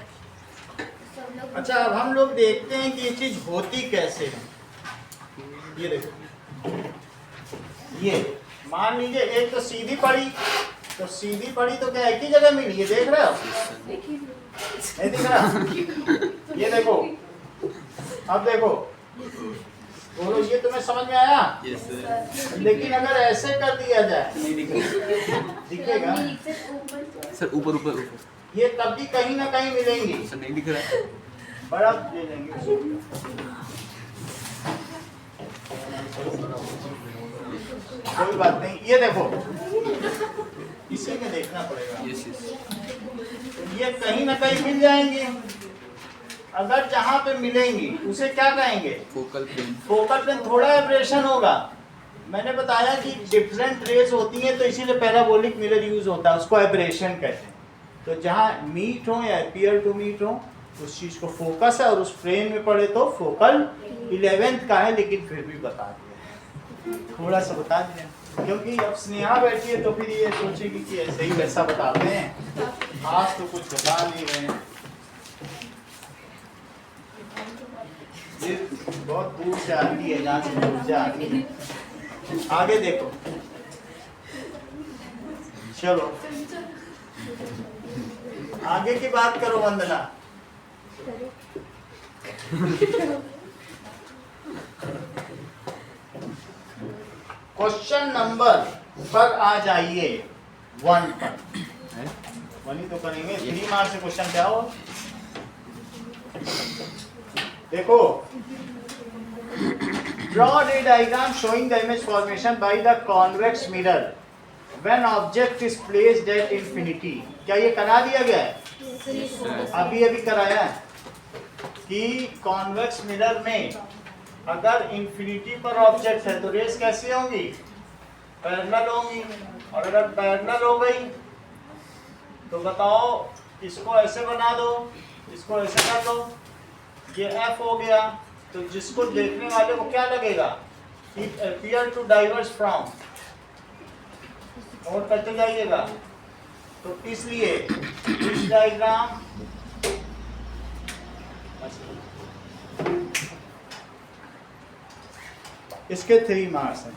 B: सब लोग।
A: अच्छा, अब हम लोग देखते हैं कि ये चीज होती कैसे है। ये देखो, ये मान लीजिए एक तो सीधी पड़ी, तो सीधी पड़ी तो क्या एक ही जगह मिली, ये देख रहे हो, नहीं दिख रहा, ये देखो, अब देखो, बोलो ये तुम्हें समझ में आया?
C: Yes sir.
A: लेकिन अगर ऐसे कर दिया जाए दिखेगा
C: सर ऊपर ऊपर ऊपर
A: ये, तब भी कहीं ना कहीं मिलेंगी।
C: सर नहीं दिख रहा है।
A: बड़ा ले लेंगे, कोई बात नहीं। ये देखो, इसी में देखना पड़ेगा,
C: यस यस।
A: ये कहीं ना कहीं मिल जाएंगे। अगर जहां पे मिलेंगी उसे क्या कहेंगे,
C: फोकल प्लेन।
A: Focal plane. थोड़ा एब्रेशन होगा, मैंने बताया कि डिफरेंट रेज होती हैं तो इसीलिए पैराबोलिक मिरर यूज होता है, उसको एब्रेशन कहते हैं। तो जहां मीट हो या अपीयर टू मीट हो, उस चीज को फोकस है, और उस फ्रेम में पड़े तो फोकल 11th का है, लेकिन फिर भी बता दिया, थोड़ा सा बता दिया, क्योंकि अब स्नेहा बैठी है तो फिर ये सोचेगी कि ऐसे ही वैसा बताते हैं, आज तो कुछ बता नहीं रहे हैं। ये बहुत दूर से आती है, जहाँ से दूर से आती है। आगे देखो, चलो आगे की बात करो वंदना। क्वेश्चन नंबर पर आ जाइए 1 पर। 1 ही तो करेंगे, 3 मार्क्स से क्वेश्चन क्या हो। देखो, draw a diagram showing the image formation by the convex mirror when object is placed at infinity. क्या ये करा दिया गया है? अभी अभी कराया है कि कॉन्वेक्स मिरर में अगर इंफिनिटी पर ऑब्जेक्ट है तो रेस कैसी होंगी? पैरेलल होंगी। और अगर पैरेलल हो गई तो बताओ, इसको ऐसे बना दो, इसको ऐसे कर दो, ये F हो गया, तो जिसको देखने वाले को क्या लगेगा? It appear to diverge from, और करते जाइएगा। तो इसलिए इस डायग्राम इसके 3 मार्क्स हैं।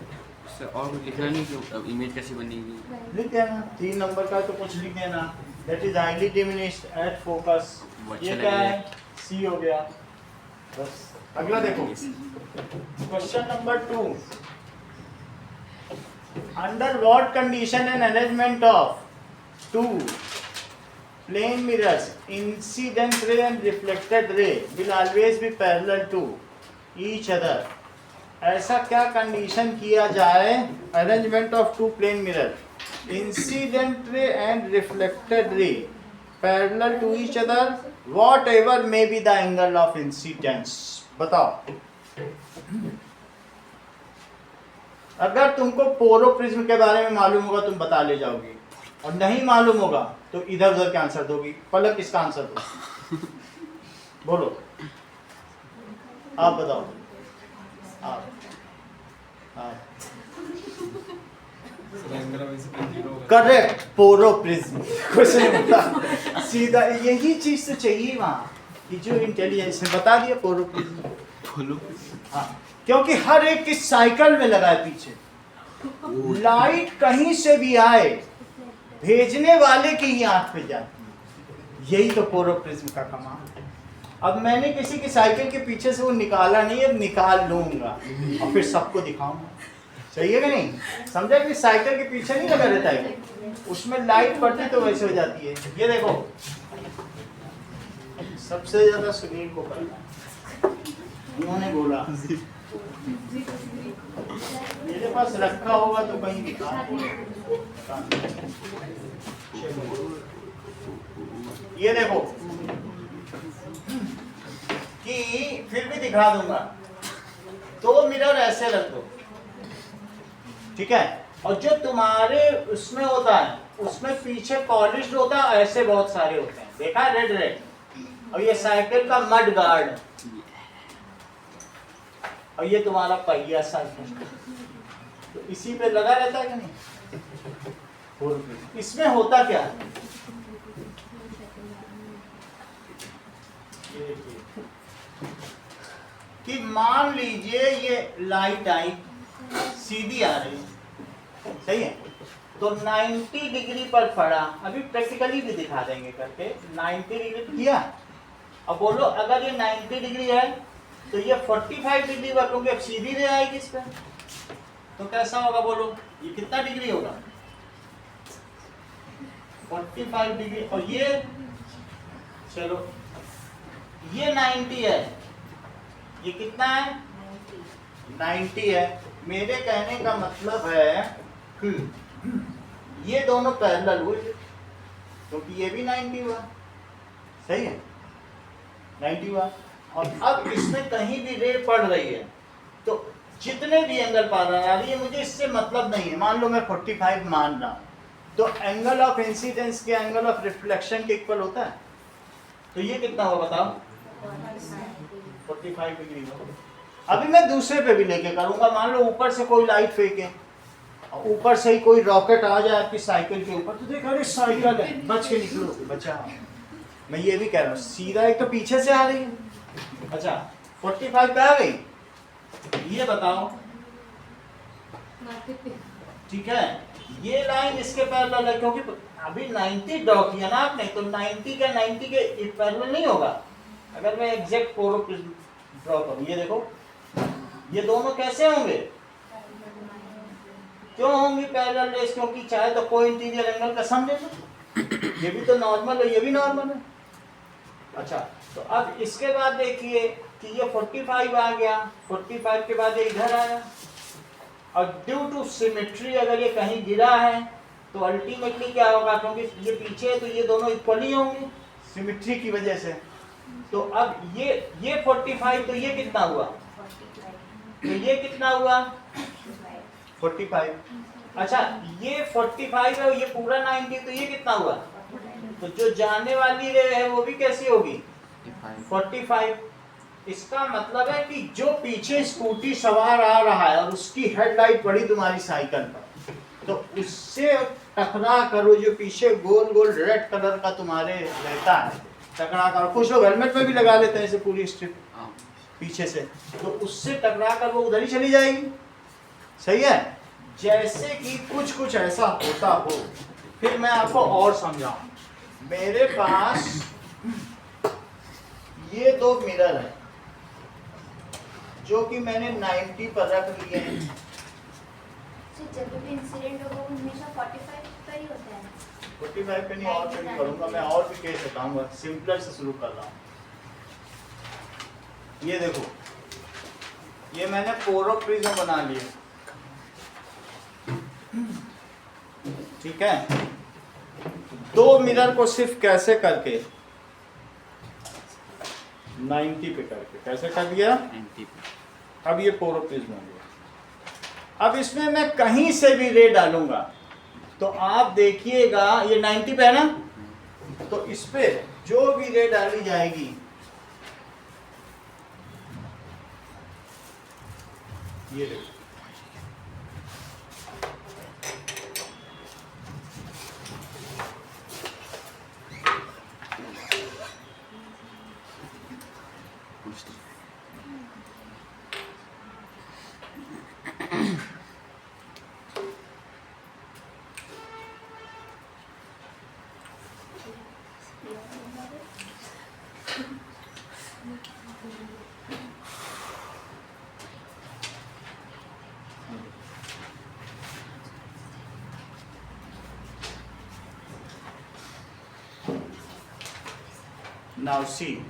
C: सर और कुछ लिखना नहीं कि अब इमेज कैसे बनेगी?
A: लिख देना 3 नंबर का, तो कुछ लिख देना। That is highly diminished at focus.
C: वो अच्छा
A: ये क्या है?
C: लगेगा।
A: सी हो गया। बस अगला देखो, question number 2। Under what condition and arrangement of 2 plane mirrors incident ray and reflected ray will always be parallel to each other? ऐसा क्या कंडीशन किया जाए? Arrangement of 2 plane mirror, incident ray and reflected ray parallel to each other, whatever may be the angle of incidence. बताओ, अगर तुमको पोरोप्रिज्म के बारे में मालूम होगा तुम बता ले जाओगी, और नहीं मालूम होगा तो इधर उधर के आंसर दोगी। पलक किसका आंसर दो? बोलो, आप बताओ।
E: एंगल ऑफ इंसिडेंस 0 होगा।
A: करेक्ट, पोरोप्रिज्म। कुछ नहीं बता, सीधा यही चीज तो चाहिए वहाँ कि जो इंटेलिजेंस है। बता दिया पोरोप्रिज्म।
C: बोलो।
A: हाँ, क्योंकि हर एक की साइकिल में लगा है पीछे। लाइट कहीं से भी आए, भेजने वाले की ही आंख पे जाती है। यही तो पोरोप्रिज्म का कमाल है। अब मैंने किसी की साइकिल के पीछे से वो निकाला नहीं, अब निकाल लूंगा और फिर सबको दिखाऊंगा। सही है कि नहीं? समझा कि साइकिल के पीछे नहीं लगा रहता है, उसमें लाइट पड़ती तो वैसे हो जाती है। ये देखो, सबसे ज्यादा सुनील को पता, उन्होंने बोला मेरे पास रखा होगा तो कहीं दिखा। ये देखो कि फिर भी दिखा दूंगा। 2 मिरर ऐसे रख दो, ठीक है? और जो तुम्हारे उसमें होता है, उसमें पीछे पॉलिश्ड होता है, ऐसे बहुत सारे होते हैं, देखा है? Red red. और ये साइकिल का मड गार्ड, और ये तुम्हारा पहिया साइकिल, तो इसी पे लगा रहता है कि नहीं? इसमें होता क्या है? कि मान लीजिए ये लाइट आई, सीधी आ रही है, सही है? तो 90 डिग्री पर पड़ा। अभी प्रैक्टिकली भी दिखा देंगे करके। 90 डिग्री किया। अब बोलो, अगर ये 90 डिग्री है तो ये 45 डिग्री पर, क्योंकि अब सीधी रे आएगी इस पर, तो कैसा होगा? बोलो, ये कितना डिग्री होगा? 45 डिग्री। और ये चलो, ये 90 है, ये कितना है? 90 है। मेरे कहने का मतलब है कि ये दोनों पैरेलल हुए, क्योंकि ये भी 90 हुआ, सही है? 90 हुआ। और अब इसमें कहीं भी रे पड़ रही है तो जितने भी एंगल पैरेलल आ रही है, मुझे इससे मतलब नहीं है। मान लो मैं 45 मान रहा हूँ, तो एंगल ऑफ इंसिडेंस के एंगल ऑफ रिफ्लेक्शन के इक्वल होता है। तो ये कितना होगा बताओ? 45 डिग्री होगा। अभी मैं दूसरे पे भी लेके करूंगा। मान लो ऊपर से कोई लाइट फेंके, ऊपर से ही कोई रॉकेट आ जाए आपकी साइकिल के ऊपर, तो देखो अरे साइकिल है, बच के निकलो, बचा। मैं ये भी कह रहा हूँ, सीधा एक तो पीछे से आ रही है। अच्छा, 45 पे आ गई, ये बताओ, ठीक है? ये लाइन इसके पैरेलल है, क्योंकि अभी 90 ड्रॉ किया ना आपने, तो 90 का 90 के पैरेलल नहीं होगा। अगर मैं एग्जैक्ट पोरोप्रिज्म ड्रॉ करूं, ये देखो, ये दोनों कैसे होंगे? क्यों होंगे पैरेलल रेस? क्योंकि चाहे तो कोई इंटीरियर एंगल का सम ले लो, ये भी तो नॉर्मल है, ये भी नॉर्मल है। अच्छा, तो अब इसके बाद देखिए, कि ये 45 आ गया, 45 के बाद ये इधर आया, और ड्यू टू सिमेट्री अगर ये कहीं गिरा है तो अल्टीमेटली क्या होगा, क्योंकि ये पीछे है तो ये दोनों इक्वली होंगे सिमेट्री की वजह से। तो अब ये 45, तो ये कितना हुआ, तो ये कितना हुआ 45। अच्छा ये 45 है, ये पूरा 90, तो ये कितना हुआ, तो जो जाने वाली रे है वो भी कैसी होगी 45। इसका मतलब है कि जो पीछे स्कूटी सवार आ रहा है और उसकी हेडलाइट पड़ी तुम्हारी साइकिल पर, तो उससे टकरा करो, जो पीछे गोल गोल रेड कलर का तुम्हारे रहता है, टकरा कर, कुछ लोग हेलमेट में भी लगा लेते हैं इसे पूरी स्ट्रिप पीछे से, तो उससे टकरा कर वो उधर ही चली जाएगी। सही है, जैसे कि कुछ ऐसा होता हो। फिर मैं आपको और समझाऊं। मेरे पास ये दो मिरर है जो कि मैंने 90 पर रख लिए हैं।
B: जब भी इंसिडेंट होगा वो हमेशा 45 पर ही होता है।
A: 45 पे नहीं, और पे भी करूंगा मैं, और भी केस बताऊंगा। सिंपलर से शुरू कर रहा हूँ। ये देखो, ये मैंने पोरो प्रिज्म बना लिया, ठीक है। दो मिरर को सिर्फ कैसे करके 90 पे करके, कैसे कर दिया
C: 90
A: अब ये पोरो प्रिज्म हो गया। अब इसमें मैं कहीं से भी रे डालूंगा तो आप देखिएगा, ये 90 पे है ना, तो इस पे जो भी रे डाली जाएगी ये देखो, now see,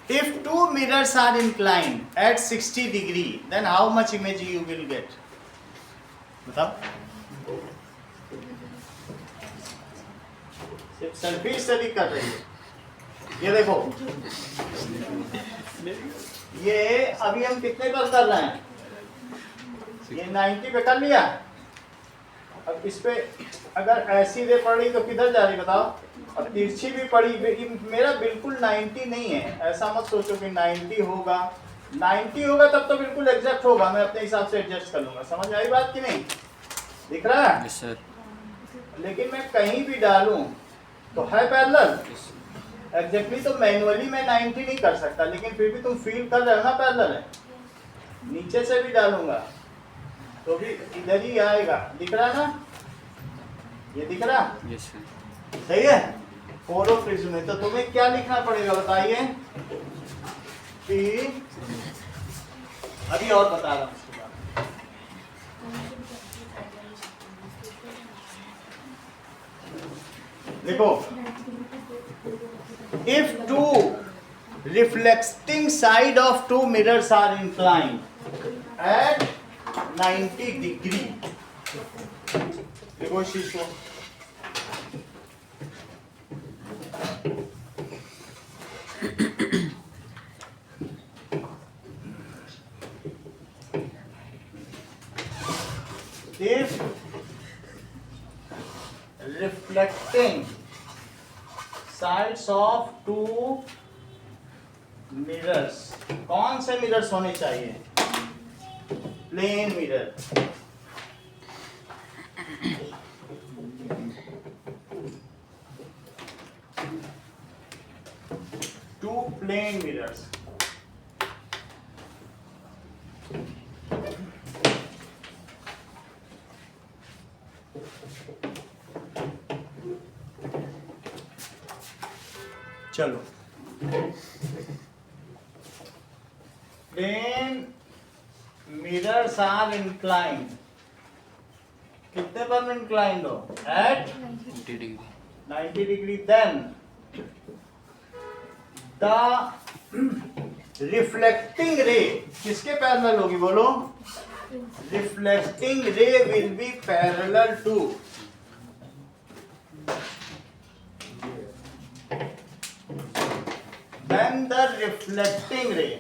A: if two mirrors are inclined at 60 degree, then how much image you will get? बताओ, सिर्फ सेल्फी स्टडी कर रही है। ये देखो, ये अभी हम कितने पर कर रहे हैं, ये 90 पे कर लिया। अब इस पे अगर ऐसी रे पड़ी तो किधर जा रही बताओ, और तिरछी भी पड़ी, मेरा बिल्कुल 90 नहीं है, ऐसा मत सोचो कि 90 होगा। 90 होगा तब तो बिल्कुल एग्जैक्ट होगा, मैं अपने हिसाब से एडजस्ट कर लूंगा। समझ आई बात कि नहीं, दिख रहा है?
C: Yes sir.
A: लेकिन मैं कहीं भी डालूं तो है पैरेलल एग्जैक्टली, तो मैनुअली मैं 90 नहीं कर सकता, लेकिन फिर भी तुम फील कर रहे हो ना पैरेलल है। नीचे से भी डालूंगा तो भी इधर ही आएगा, दिख रहा है ना, ये दिख रहा?
C: Yes sir.
A: सही है। पोरो प्रिज्म में तो तुम्हें क्या लिखना पड़ेगा बताइए, कि अभी और बता रहा हूँ उसके बाद। देखो, if two reflecting side of two mirrors are inclined at 90 degree, देखो इस चीज को, if reflecting sides of two mirrors, कौन से मिरर्स होने चाहिए, plane mirror, two plane mirrors, चलो प्लेन मिरर्स आर इंक्लाइंड, कितने पर इंक्लाइंड हो, at
C: 90 degree.
A: 90 degree, then the reflecting ray किसके पैरेलल होगी बोलो? Reflecting ray will be parallel to when the reflecting ray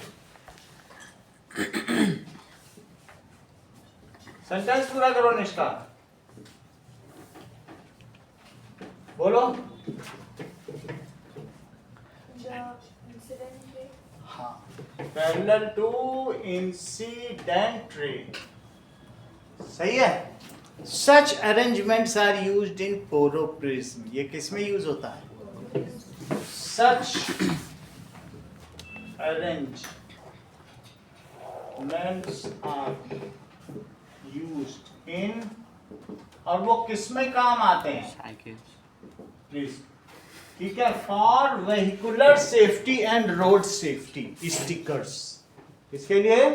A: sentence पूरा करो निष्ठा, बोलो। हाँ, पैरेलल टू इंसिडेंट रे, सही है। सच अरेंजमेंट्स आर यूज्ड इन पोरोप्रिज्म, ये किस में यूज होता है? सच arrangements are used in, और वो किस में काम आते हैं?
C: साइकिल्स।
A: प्लीज, ठीक है। For vehicular safety and road safety stickers, किसके लिए?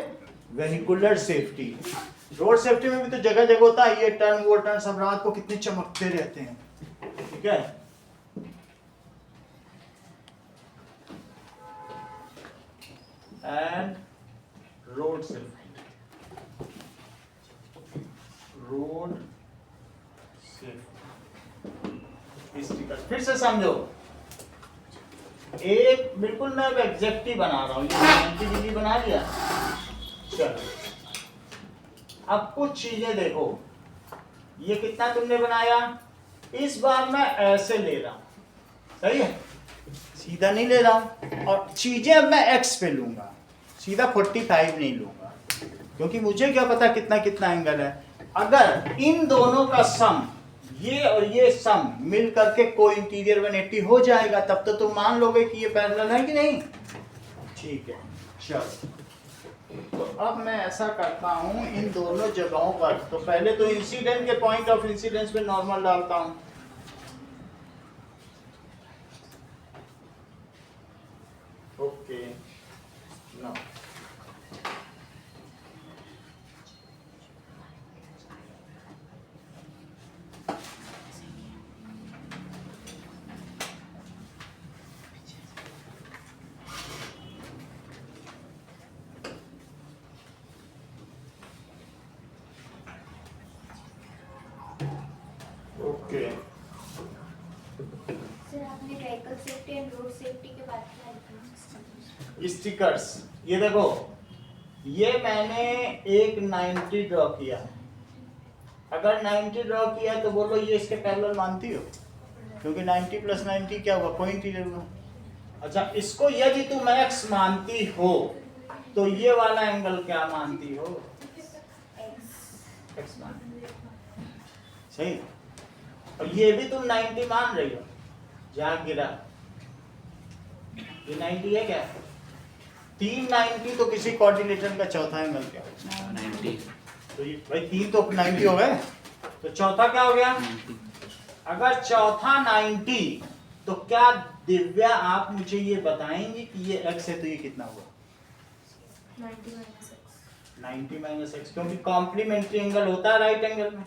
A: Vehicular safety. रोड सेफ्टी में भी तो जगह जगह होता है, ये टर्न वो टर्न सब रात को कितने चमकते रहते हैं, ठीक है। And road safety, road safety sticker. फिर से समझो, एक बिल्कुल मैं एग्जैक्ट ही बना रहा हूं, ये 90 डिग्री बना लिया। चलो अब कुछ चीजें देखो, ये कितना तुमने बनाया? इस बार मैं ऐसे ले रहा हूं, सही है, सीधा नहीं ले रहा हूं। और चीजें अब मैं एक्स पे लूंगा, सीधा 45 नहीं लूंगा, क्योंकि मुझे क्या पता कितना कितना एंगल है। अगर इन दोनों का सम, ये और ये सम मिल करके कोई इंटीरियर 180 हो जाएगा, तब तो तुम मान लोगे कि ये पैरेलल है कि नहीं, ठीक है। चलो तो अब मैं ऐसा करता हूं इन दोनों जगहों पर, तो पहले तो इंसिडेंट के पॉइंट ऑफ इंसिडेंस पे नॉर्मल डालता हूं। Okay, no okay.
B: सर आपने vehicle safety and road safety के बात क्या लिखा?
A: स्टिकर्स, ये देखो, ये मैंने एक 90 ड्रॉ किया। अगर 90 ड्रॉ किया तो बोलो ये इसके पैरेलल मानती हो? क्योंकि 90 प्लस 90 क्या हुआ? कोई इंटीरियर हुआ। अच्छा, इसको यदि तुम एक्स मानती हो तो ये वाला एंगल क्या मानती हो? एक्स मानती हो, सही। और ये भी तुम 90 मान रही हो, जहां गिरा ये 90 है क्या? 3 90 तो किसी कोऑर्डिनेटर का चौथा एंगल क्या?
C: 90।
A: तो ये भाई 3 तो 90 हो गए, तो चौथा क्या हो गया?
C: 90।
A: अगर चौथा 90, तो क्या दिव्या आप मुझे ये बताएंगे कि ये x है तो ये कितना हुआ? 90 माइनस x, क्योंकि कॉम्प्लीमेंट्री एंगल होता है राइट एंगल में।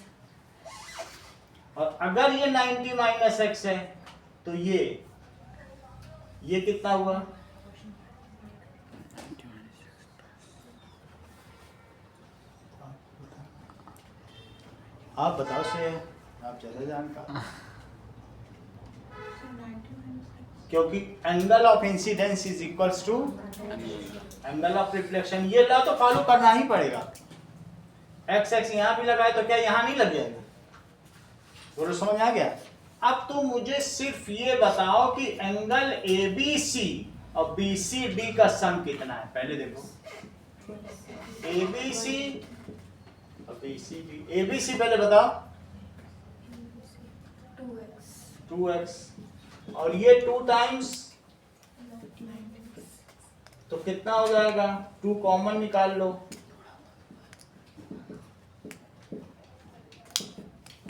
A: और अगर ये 90 माइनस x है तो ये कितना हुआ? आप बताओ से, आप ज्यादा जानकार, क्योंकि angle of incidence is equals to angle of reflection. ये लॉ तो फॉलो करना ही पड़ेगा। एक्स एक्स यहाँ भी लगाए तो क्या यहाँ नहीं लग जाएगा? बोलो समझ आ गया? अब तो मुझे सिर्फ ये बताओ कि एंगल ABC और BCD का सम कितना है। पहले देखो ABC और BCD। ABC पहले बताओ 2x, और ये 2 टाइम्स तो कितना हो जाएगा? 2 कॉमन निकाल लो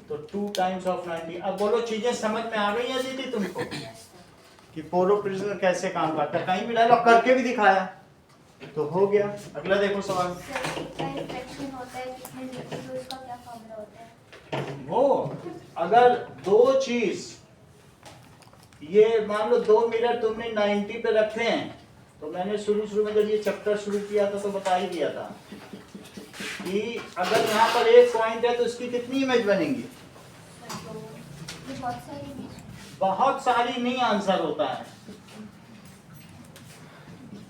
A: तो 2 टाइम्स ऑफ 90। अब बोलो चीजें समझ में आ गई है दीदी तुमको कि पोरोप्रिज्म कैसे काम करता है? कहीं भी डायलॉग करके भी दिखाया तो हो गया। अगला देखो सवाल।
B: रिफ्लेक्शन होता है कितने मीटर, तो उसका क्या फॉर्मूला होता है?
A: वो अगर दो चीज ये मान लो 2 मिरर तुमने 90 पे रखे हैं, तो मैंने शुरू में जब ये चैप्टर शुरू किया था तो बता ही दिया था कि अगर यहाँ पर एक पॉइंट है तो इसकी कितनी इमेज बनेंगी?
B: ये बहुत सारी इमेज
A: बहुत सारी नहीं आंसर होता है।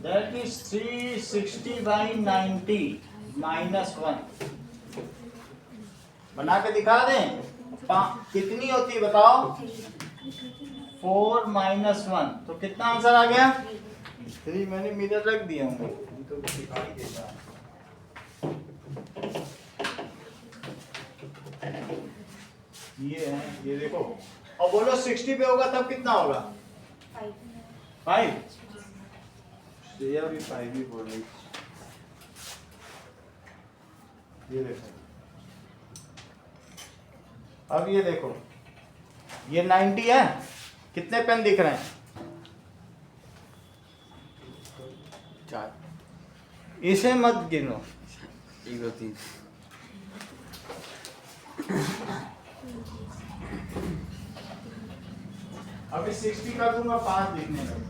A: That is 360 by 90 minus 1। बना के दिखा दें? कितनी होती है बताओ? 4 माइनस 1, तो कितना आंसर आ गया? 3। मैंने मिरर रख दिए होंगे तो दिखाई देता है। ये है, ये देखो। और बोलो 60 पे होगा तब कितना होगा? 5। श्रेया भी 5 ही बोल रही। ये देखो, अब ये देखो, ये 90 है। कितने पेन दिख रहे हैं?
C: 4
A: इसे मत गिनो।
C: 1 2 3
A: अभी 60 कर दूंगा, 5 दिखने लगे।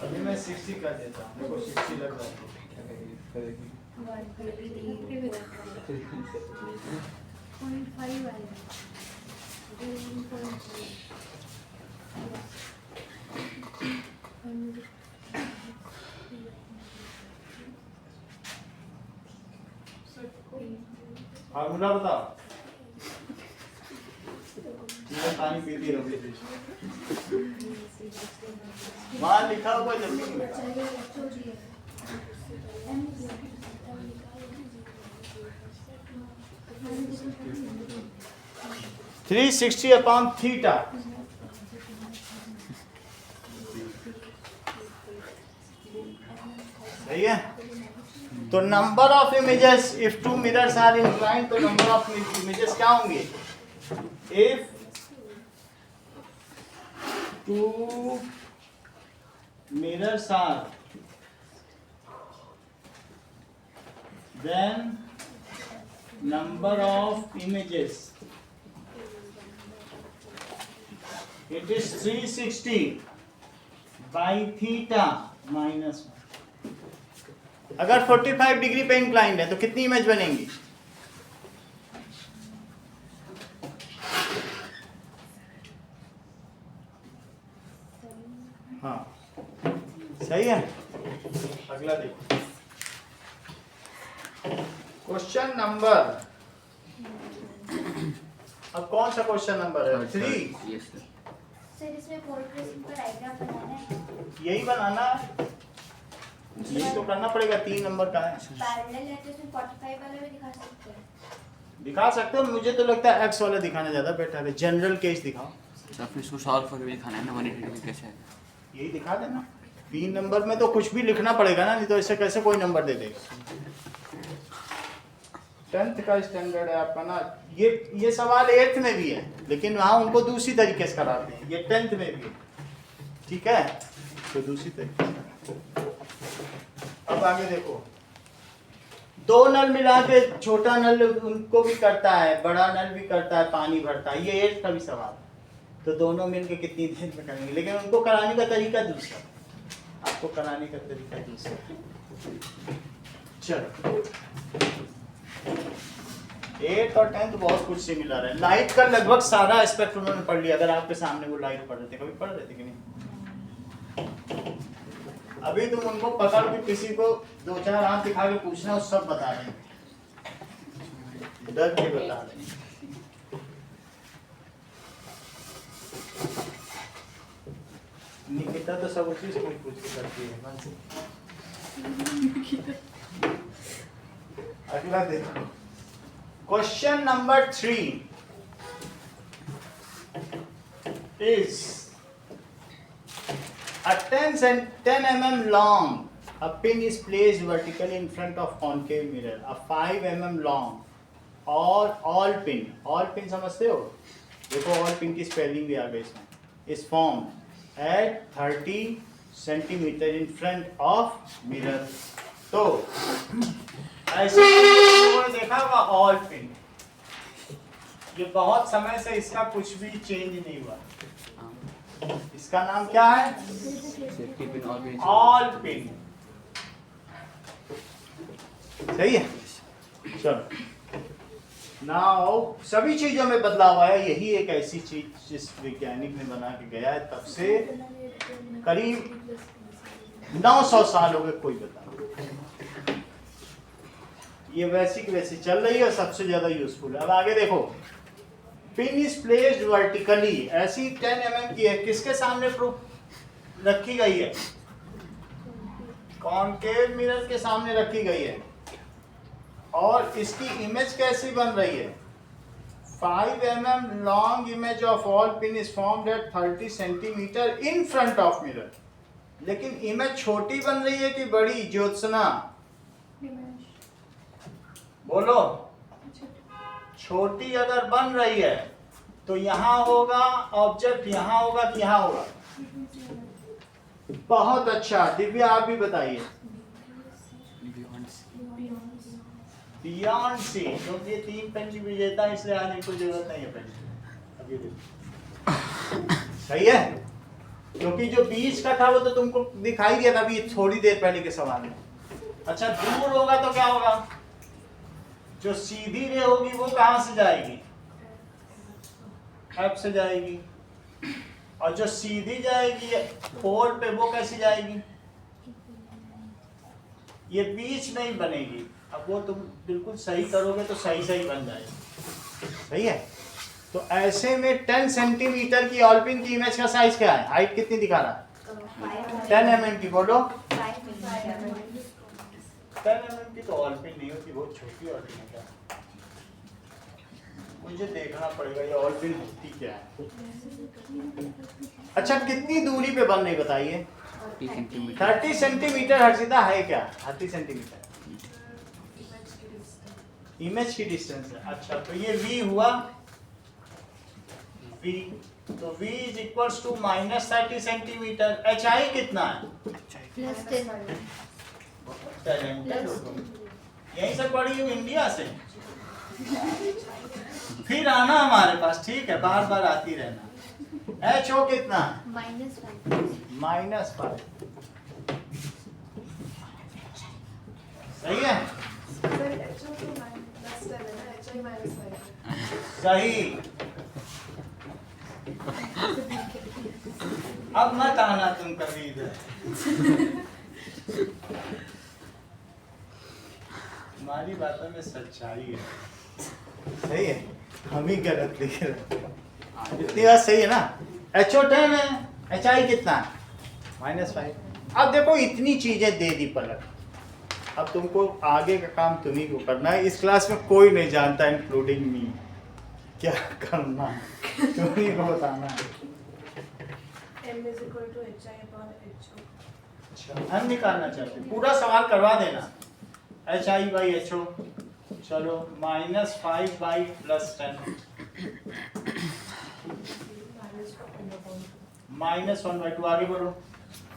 A: अभी मैं 60 कर देता हूँ। देखो 60 लग रहा है।
F: 0.5 आएगा। 0.5
A: फार्मूला बताओ। पानी पीती रहोगे। वहाँ लिखा हुआ जल्दी नहीं लिखा। 360 अपॉन थीटा। सही है। तो number of images if 2 mirrors are inclined, तो नंबर ऑफ इमेजेस क्या होंगे? If 2 mirrors are, then number of images, it is 360 by theta minus 1। अगर 45 डिग्री पे इंक्लाइंड है तो कितनी इमेज बनेंगी? हाँ सही है। अगला देखो, क्वेश्चन नंबर, अब कौन सा क्वेश्चन नंबर है? 3।
C: Yes sir.
B: सर इसमें पोर्ट्रेट का डायग्राम बनाना है।
A: यही बनाना, यही तो करना पड़ेगा। 3 नंबर का है।
B: पैरेलल है तो इसमें 45 वाला भी दिखा सकते हैं।
A: दिखा सकते हो। मुझे तो लगता है एक्स वाला दिखाना ज्यादा बेटर है। जनरल केस दिखाओ।
C: सर फिर इसको सॉल्व करके भी दिखाना है ना 180 डिग्री कैसे है।
A: यही दिखा देना। 3 नंबर में तो कुछ भी लिखना पड़ेगा ना, नहीं तो ऐसे कैसे कोई नंबर दे देगा। 10th का स्टैंडर्ड है आपका ना। ये सवाल 8th में भी है, लेकिन वहाँ उनको दूसरी तरीके से कराते हैं। ये 10th में भी है, ठीक है, तो दूसरी तरीके से। अब आगे देखो, 2 नल मिला के छोटा नल उनको भी करता है, बड़ा नल भी करता है, पानी भरता है। ये 8th का भी सवाल है। तो दोनों मिलके कितनी देर में करेंगे, लेकिन उनको कराने का तरीका दूसरा, आपको कराने का तरीका दूसरा। चलो 8th और 10th बहुत कुछ सिमिलर है। लाइट का लगभग सारा एस्पेक्ट उन्होंने पढ़ लिया। अगर आपके सामने वो लाइट पढ़ रहे थे, कभी पढ़ रहे थे कि नहीं? अभी तुम उनको पकड़ के किसी को 2-4 हाथ दिखा के पूछना, वो सब बता देंगे, डर के बता देंगे। निकिता तो सब उसी से पूछ के करती है मन से। अगला देखो, question number 3 is a 10 mm long, a pin is placed vertically in front of concave mirror. A 5 mm long or all pin समझते हो? देखो all pin की स्पेलिंग भी आ गई इसमें। is formed at 30 centimeter in front of mirror तो ऐसे लोगों ने देखा होगा ऑल पिन, ये बहुत समय से इसका कुछ भी चेंज नहीं हुआ। इसका नाम क्या है?
C: सेफ्टी पिन और भी
A: ऑल पिन। सही है। चलो नाउ सभी चीजों में बदलाव आया, यही एक ऐसी चीज जिस वैज्ञानिक ने बना के गया है, तब से करीब 900 साल हो गए, कोई बता। ये वैसी की वैसी चल रही है और सबसे ज्यादा यूजफुल है। अब आगे देखो, पिन इज प्लेस्ड वर्टिकली, ऐसी 10 mm की है, किसके सामने प्रूफ रखी गई है? कॉनकेव मिरर के सामने रखी गई है। और इसकी इमेज कैसी बन रही है? 5 mm long image of all pin is formed at 30 centimetre in front of mirror. लेकिन इमेज छोटी बन रही है कि बड़ी? ज्योत्सना बोलो। छोटी अगर बन रही है तो यहाँ होगा ऑब्जेक्ट, यहाँ होगा कि यहाँ होगा? बहुत अच्छा। दिव्या आप भी बताइए। बियॉन्ड सी, क्योंकि ये 3 पेन की विजेता है, इसलिए आने की जरूरत नहीं है पेन की। अभी देखो सही है, क्योंकि जो बीच का था वो तो तुमको दिखाई दिया था अभी थोड़ी देर पहले के सवाल में। अच्छा, दूर होगा तो क्या होगा? जो सीधी रे होगी वो कहां से जाएगी? एफ से जाएगी। और जो सीधी जाएगी पोल पे वो कैसी जाएगी? ये बीच नहीं बनेगी। अब वो तुम बिल्कुल सही करोगे तो सही सही बन जाएगी। सही है। तो ऐसे में 10 सेंटीमीटर की ऑल पिन की इमेज का साइज क्या है? हाइट कितनी दिखा रहा है? 10 mm की। बोलो 10 mm की तो ऑल पिन नहीं होती, बहुत छोटी ऑल पिन है। क्या मुझे देखना पड़ेगा ये ऑल पिन होती क्या है। अच्छा, कितनी दूरी पे बन रही बताइए? 30 सेंटीमीटर। हर्षिता है क्या 30 सेंटीमीटर? इमेज की डिस्टेंस है। अच्छा, तो ये v हुआ v, तो v is equals to -30 centimetre. HI कितना है? टैलेंटेड हो तुम, यहीं से पढ़ी हो इंडिया से। फिर आना हमारे पास, ठीक है, बार बार आती रहना। HO कितना? -5। सही है। सही। अब मत आना तुम कभी इधर। हमारी बातों में सच्चाई है। सही है, हम ही गलत लिख रहे हैं। इतनी बात सही है ना। HO 10 है, HI कितना है? -5। अब देखो इतनी चीजें दे दी पलट, अब तुमको आगे का काम तुम्ही को करना है। इस क्लास में कोई नहीं जानता इंक्लूडिंग मी क्या करना है, तुम्ही को बताना है।
D: M is equal to HI upon HO.
A: अच्छा, हम निकालना चाहते हैं, पूरा सवाल करवा देना। HI/HO, चलो -5/+10 -1/2। आगे बढ़ो।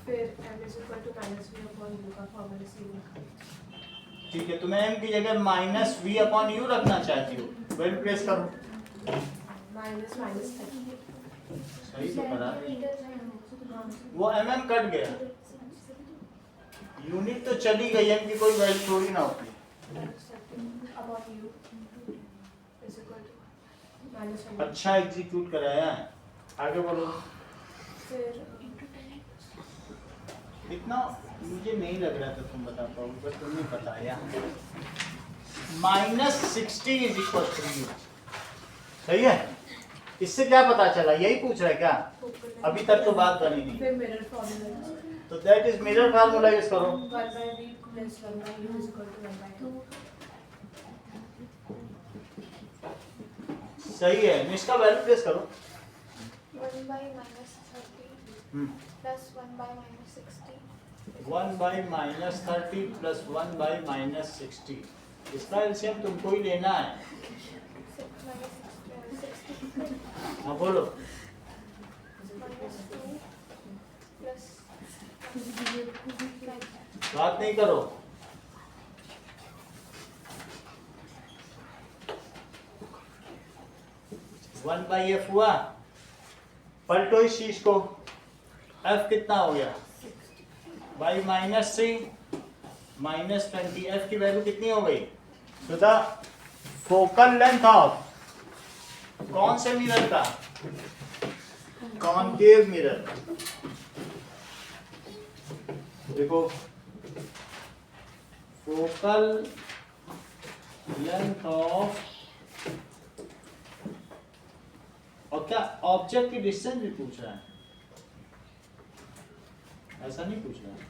D: फिर M is equal to -V upon U का फॉर्मूला सीखना।
A: ठीक है, तुम्हें m की जगह -V/U रखना चाहती हो, वेल प्रेस करो।
D: माइनस
A: सही तो करा, वो mm कट गया, यूनिट तो चली गई, m की कोई वैल्यू थोड़ी ना होती।
D: Upon U is equal to -1।
A: अच्छा एग्जीक्यूट कराया है, आगे बोलो।
D: फिर
A: इतना मुझे नहीं लग रहा था तुम बता पाओगे, पर तुमने बताया। -60 इज इक्वल टू U। सही है। इससे क्या पता चला, यही पूछ रहा है क्या? अभी तक तो बात बनी नहीं।
D: फिर मिरर फॉर्मूला,
A: तो that is mirror formula use करो।
D: 1/V plus 1/U is equal to 1/2।
A: सही है, इसका वैल्यू प्लेस करो।
F: 1/-30 plus 1/-60
A: 1/-30 plus 1/-60, इसका एलसीएम तुमको ही लेना है।
F: 6/60
A: हाँ बोलो।
F: -2 plus
A: बात नहीं करो। 1/f हुआ, पलटो इस चीज को, f कितना हो गया बाई -3 -20, f की वैल्यू कितनी हो गई? तो द फोकल लेंथ ऑफ कौन से मिरर का? Concave mirror. देखो फोकल लेंथ ऑफ, और क्या ऑब्जेक्ट की डिस्टेंस भी पूछ रहा है? ऐसा नहीं पूछ रहा है।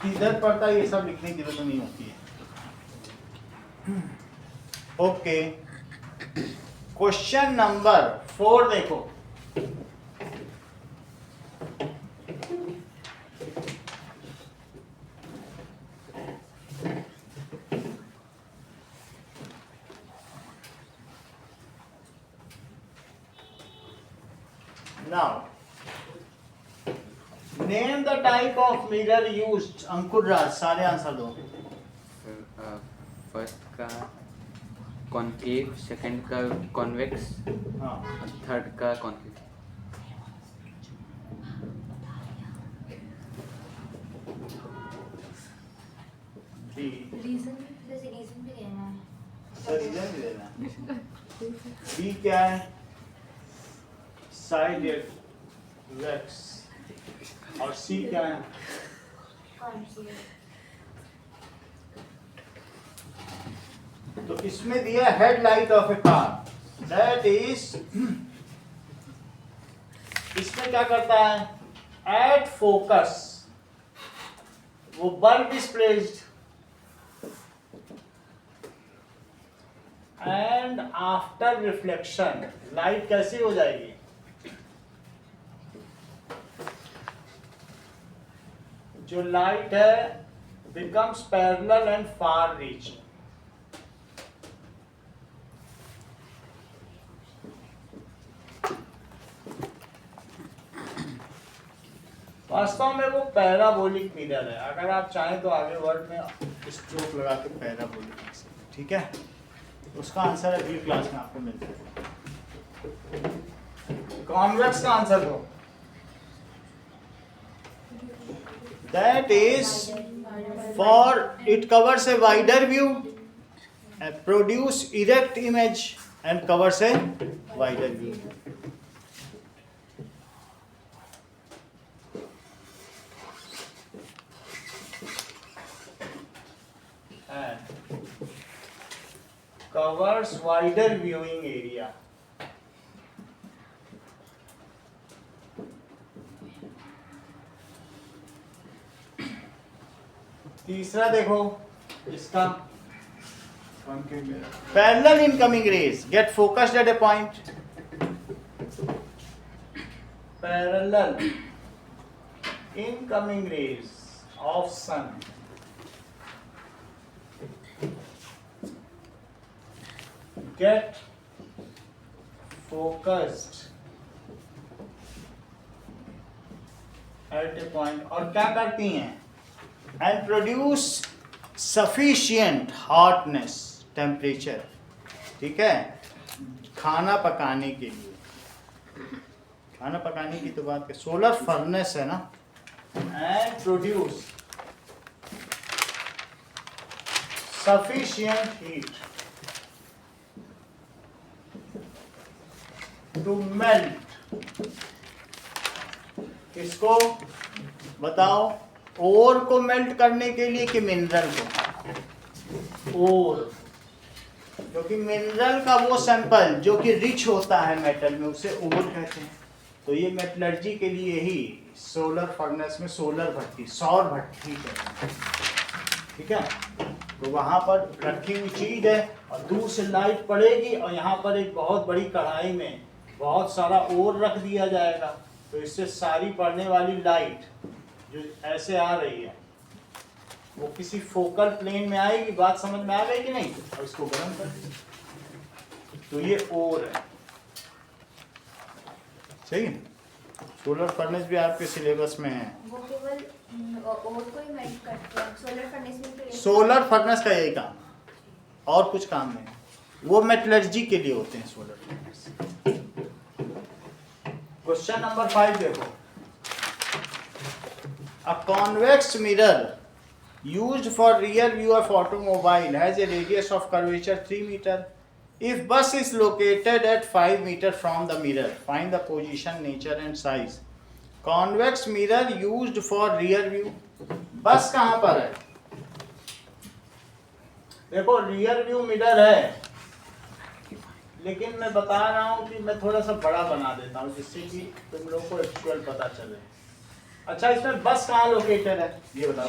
A: इधर पड़ता है, ये सब लिखने की जरूरत नहीं होती है। ओके, क्वेश्चन नंबर 4 देखो। Now, name the type of mirror used. अंकुर राज, सारे आंसर दो।
C: फर्स्ट का कॉन्केव, सेकंड का कॉन्वेक्स,
A: हाँ,
C: थर्ड का कॉन्केव।
A: बी।
B: जैसे रीजन भी देना है।
A: सर रीजन भी देना। बी क्या है? साइड वेक्स। और सी क्या है?
B: कौन सी है?
A: तो इसमें दिया headlight of A car, that is, इसमें क्या करता है? एट फोकस वो bulb is placed and after reflection light कैसी हो जाएगी? जो लाइट है becomes parallel and far reaching. वास्तव में वो पैराबोलिक मिरर है। अगर आप चाहें तो आगे वर्ड में स्ट्रोक लगा के पैराबोलिक लिख सकते हैं, ठीक है? उसका आंसर अगली क्लास में आपको मिल जाएगा। कॉन्वेक्स का आंसर दो। That is for it covers a wider view, produce erect image and covers a wider view. Covers wider viewing area. तीसरा देखो इसका, parallel incoming rays get focused at a point. Parallel incoming rays of sun get focused at a point, और क्या करती हैं? And produce sufficient hotness temperature, ठीक है? खाना पकाने के लिए, खाना पकाने की तो बात है, सोलर फर्नेस है ना, and produce sufficient heat to melt, किसको बताओ? ओर को मेल्ट करने के लिए कि मिनरल को? ओर, क्योंकि मिनरल का वो सैंपल जो कि रिच होता है मेटल में उसे ओर कहते हैं। तो ये मेटलर्जी के लिए ही सोलर फर्नेस में सोलर भट्टी, सौर भट्टी कहते हैं, ठीक है? तो वहाँ पर रखी हुई चीज है और दूर से लाइट पड़ेगी और यहाँ पर एक बहुत बड़ी कढ़ाई में बहुत सारा ओर रख दिया जाएगा, तो इससे सारी पड़ने वाली लाइट जो ऐसे आ रही है वो किसी फोकल प्लेन में आएगी। बात समझ में आ गई कि नहीं? और इसको गर्म कर दीजिए, तो ये ओर है, सही है? सोलर फर्नेस भी आपके सिलेबस में है।
B: वो केवल ओर को ही मेल्ट करते हैं, सोलर फर्नेस में तो
A: सोलर फर्नेस का यही काम, और कुछ काम नहीं, वो मेटलर्जी के लिए होते हैं सोलर पैनल्स। क्वेश्चन नंबर 5 देखो, a convex mirror used for rear view of automobile has a radius of curvature 3 meter. If bus is located at 5 meter from the mirror, find the position, nature and size. Convex mirror used for rear view. बस कहाँ पर है? देखो rear view mirror है, लेकिन मैं बता रहा हूँ कि मैं थोड़ा सा बड़ा बना देता हूँ जिससे कि तुम लोगों को एक्चुअल पता चले। अच्छा, इसमें बस कहाँ लोकेटेड है ये बताओ।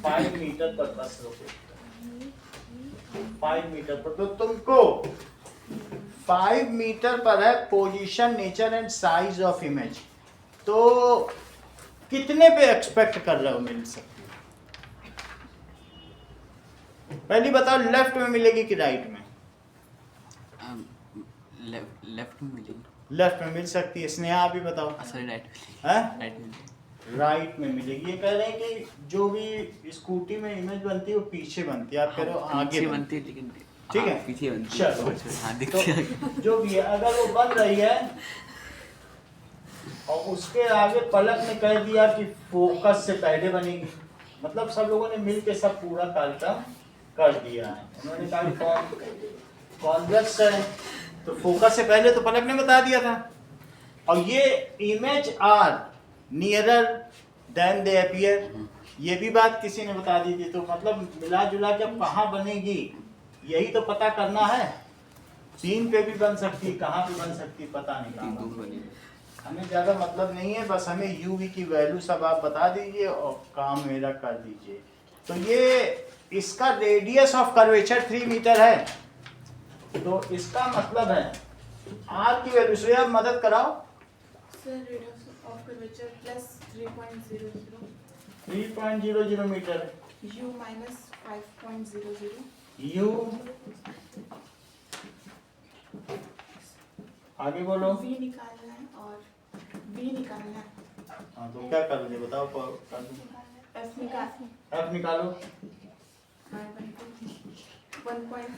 A: 5 मीटर पर बस लोकेटेड है, 5 मीटर पर। तो तुमको 5 मीटर पर है position, nature and size of image, तो कितने पे एक्सपेक्ट कर रहे हो मिल सकती है? पहली बताओ, लेफ्ट में मिलेगी कि राइट में?
C: लेफ्ट में मिलेगी।
A: लेफ्ट में मिल सकती है। स्नेहा आप भी बताओ।
C: सॉरी, राइट
A: हैं?
C: राइट में।
A: राइट में मिलेगी। ये कह रहे हैं कि जो भी स्कूटी में इमेज बनती है वो पीछे बनती है, आप कह रहे हो आगे
C: पीछे बनती है, लेकिन
A: ठीक है,
C: पीछे बनती है।
A: चलो।
C: हाँ, दिखती है।
A: तो जो भी है, अगर वो बन रही है और उसके आगे पलक ने कह दिया कि फोकस से पहले बनेगी, मतलब सब लोगों ने मिल के सब पूरा कार्यक्रम कर दिया है। उन्होंने कहा कॉन्वेक्स है तो फोकस से पहले तो पलक ने बता दिया था, और ये image are nearer than they appear, ये भी बात किसी ने बता दी थी। तो मतलब मिला जुला के अब कहाँ बनेगी यही तो पता करना है। 3 पे भी बन सकती है, कहाँ पे बन सकती है पता नहीं कहाँ बनेगी। हमें ज़्यादा मतलब नहीं है, बस हमें यू वी की वैल्यू सब आप बता दीजिए और काम मेरा कर दीजिए। तो ये इसका रेडियस ऑफ कर्वेचर 3 मीटर है, तो इसका मतलब है आर की वैल्यू से आप मदद कराओ।
D: Sir, radius of curvature plus 3.00,
A: 3.00 metre,
D: u minus 5.00,
A: U आगे बोलो।
D: v निकालना है और b निकालना है।
A: हाँ, तो क्या कर दे बताओ, कर दूं?
D: f निकाल
A: एफ निकालो।
D: 1.50।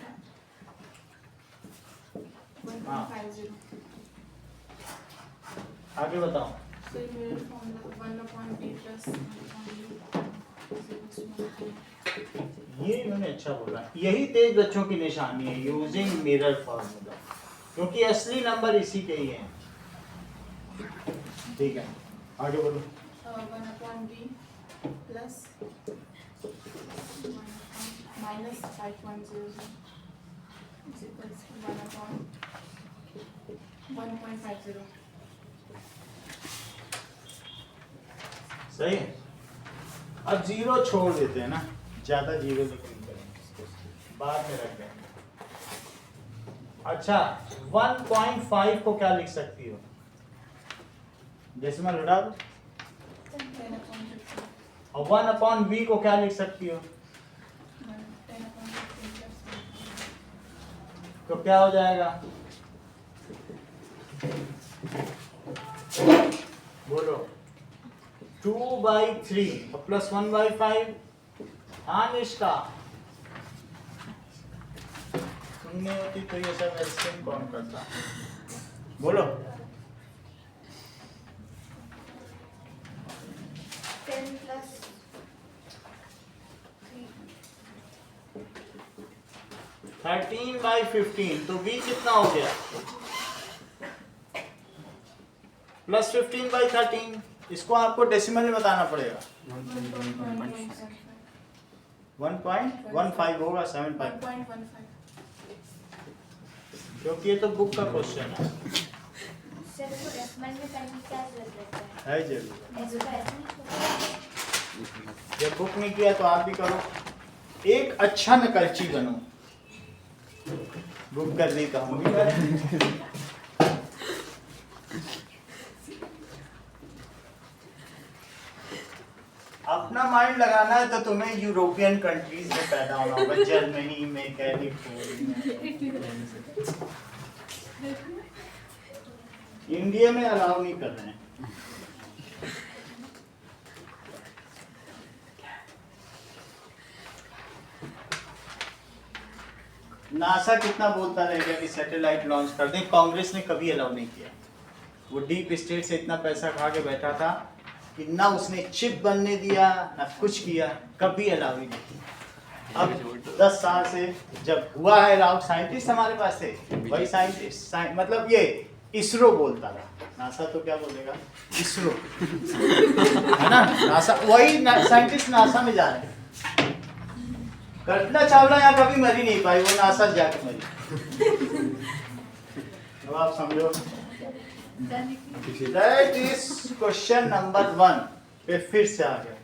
A: आगे बताओ।
D: So mirror formula 1/d plus 1/u।
A: ये इन्होंने अच्छा बोला, यही तेज बच्चों की निशानी है, यूजिंग मिरर फार्मूला, क्योंकि असली नंबर इसी के ही हैं। ठीक है, आगे बोलो।
D: 1/d plus minus 5.00 is equals to 1/1.50।
A: सही है। अब जीरो छोड़ देते हैं ना, ज्यादा जीरो लेकर नहीं करेंगे, बाद में रख देंगे। अच्छा, 1.5 को क्या लिख सकती हो? डेसिमल हटा दो।
D: 10/15
A: और 1/v को क्या लिख सकती हो?
D: 10/15
A: तो क्या हो जाएगा? बोलो। 2/3 और प्लस 1/5। हाँ निष्ठा, सुननी होती तो ये सब एल्सियम कौन करता? बोलो।
B: 10 plus 3
A: 13/15, तो v कितना हो गया? प्लस 15/13। इसको आपको डेसिमल में बताना पड़ेगा। 1.15 होगा, 7.5,
D: 1.15।
A: क्योंकि ये तो बुक का क्वेश्चन है।
B: सर को डेसिमल में करने की क्या जरूरत
A: है जरूर,
B: है? ऐसे तो ऐसे नहीं होता।
A: जब बुक नहीं किया तो आप भी करो, एक अच्छा नकलची बनो। बुक कर दी तो हम भी करें। अपना माइंड लगाना है तो तुम्हें यूरोपियन कंट्रीज में पैदा होना होगा, जर्मनी में, कैलिफोर्निया में। इंडिया में अलाउ नहीं कर रहे हैं। नासा कितना बोलता रहेगा कि सैटेलाइट लॉन्च कर दें, कांग्रेस ने कभी अलाउ नहीं किया। वो डीप स्टेट से इतना पैसा खा के बैठा था कि ना उसने चिप बनने दिया ना कुछ किया, कभी अलाउ ही नहीं किया। अब 10 साल से जब हुआ है अलाउ, साइंटिस्ट हमारे पास थे, वही साइंटिस्ट मतलब ये इसरो बोलता था, नासा तो क्या बोलेगा, इसरो है ना, नासा वही साइंटिस्ट नासा में जा रहे हैं। कल्पना चावला यहाँ कभी मरी नहीं पाई, वो नासा जाके मरी। अब आप समझो, दैट इज क्वेश्चन नंबर 1 पे फिर से आ गया।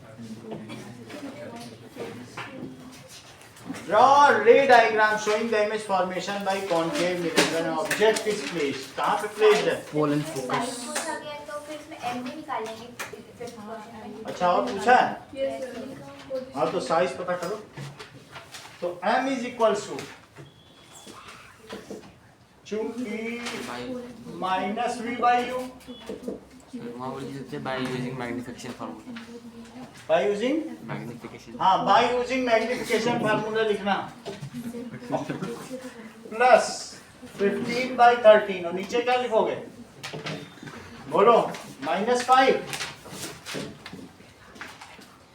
A: Draw ray diagram showing the image formation by concave mirror when an object is placed. कहाँ पे placed है?
C: Pole and
B: sine
C: focus.
B: पूछा गया तो फिर इसमें एम भी निकालेंगे फिफ्थ क्वेश्चन में।
A: अच्छा और पूछा है?
D: Yes, sir.
A: हाँ तो साइज पता करो। तो m is equals to चूंकि माइनस v by u
C: वहाँ बोल सकते by using magnification formula.
A: by using
C: magnification.
A: हाँ by using मैग्निफिकेशन फार्मूला लिखना प्लस 15 by 13 और नीचे क्या लिखोगे बोलो -5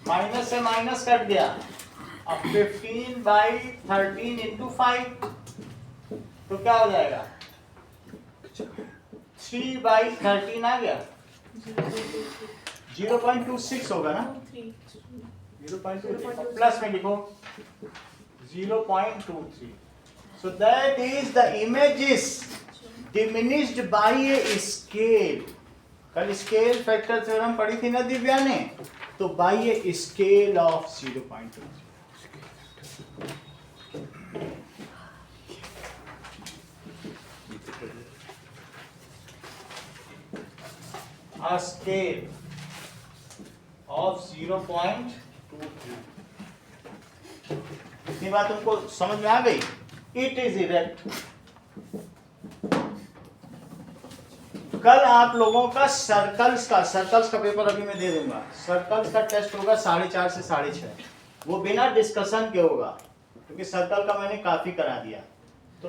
A: माइनस से माइनस कट गया अब 15 by 13 into 5 तो क्या हो जाएगा 3 by 13 आ गया 0.26 होगा ना 0.23 प्लस में लिखो 0.23 so that is the image is diminished by a scale कल स्केल फैक्टर थ्योरम पढ़ी थी ना दिव्या ने तो by a scale of 0.23 a scale of 0.23 इतनी बात तुमको समझ में आ गई इट इज इरेक्ट कल आप लोगों का सर्कल्स का पेपर अभी मैं दे दूंगा सर्कल्स का टेस्ट होगा 4:30 से 6:30 वो बिना डिस्कशन के होगा क्योंकि सर्कल का मैंने काफी करा दिया तो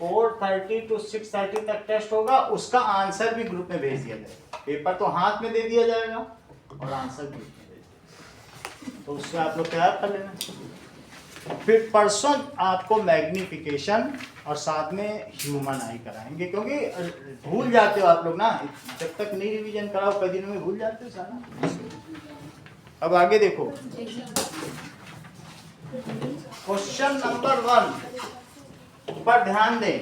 A: 4:30 to 6:30 तक टेस्ट होगा उसका आंसर भी ग्रुप में भेज दिया जाएगा पेपर तो हाथ में दे दिया जाएगा और आंसर ग्रुप में भेज दिया तो उससे आप लोग तैयार कर लेना फिर परसों आपको मैग्निफिकेशन और साथ में ह्यूमन आई कराएंगे क्योंकि भूल जाते हो आप लोग ना जब तक नहीं रिवीजन कराओ कई दिनों में भूल जाते हो सारा अब आगे देखो क्वेश्चन नंबर 1 पर ध्यान दें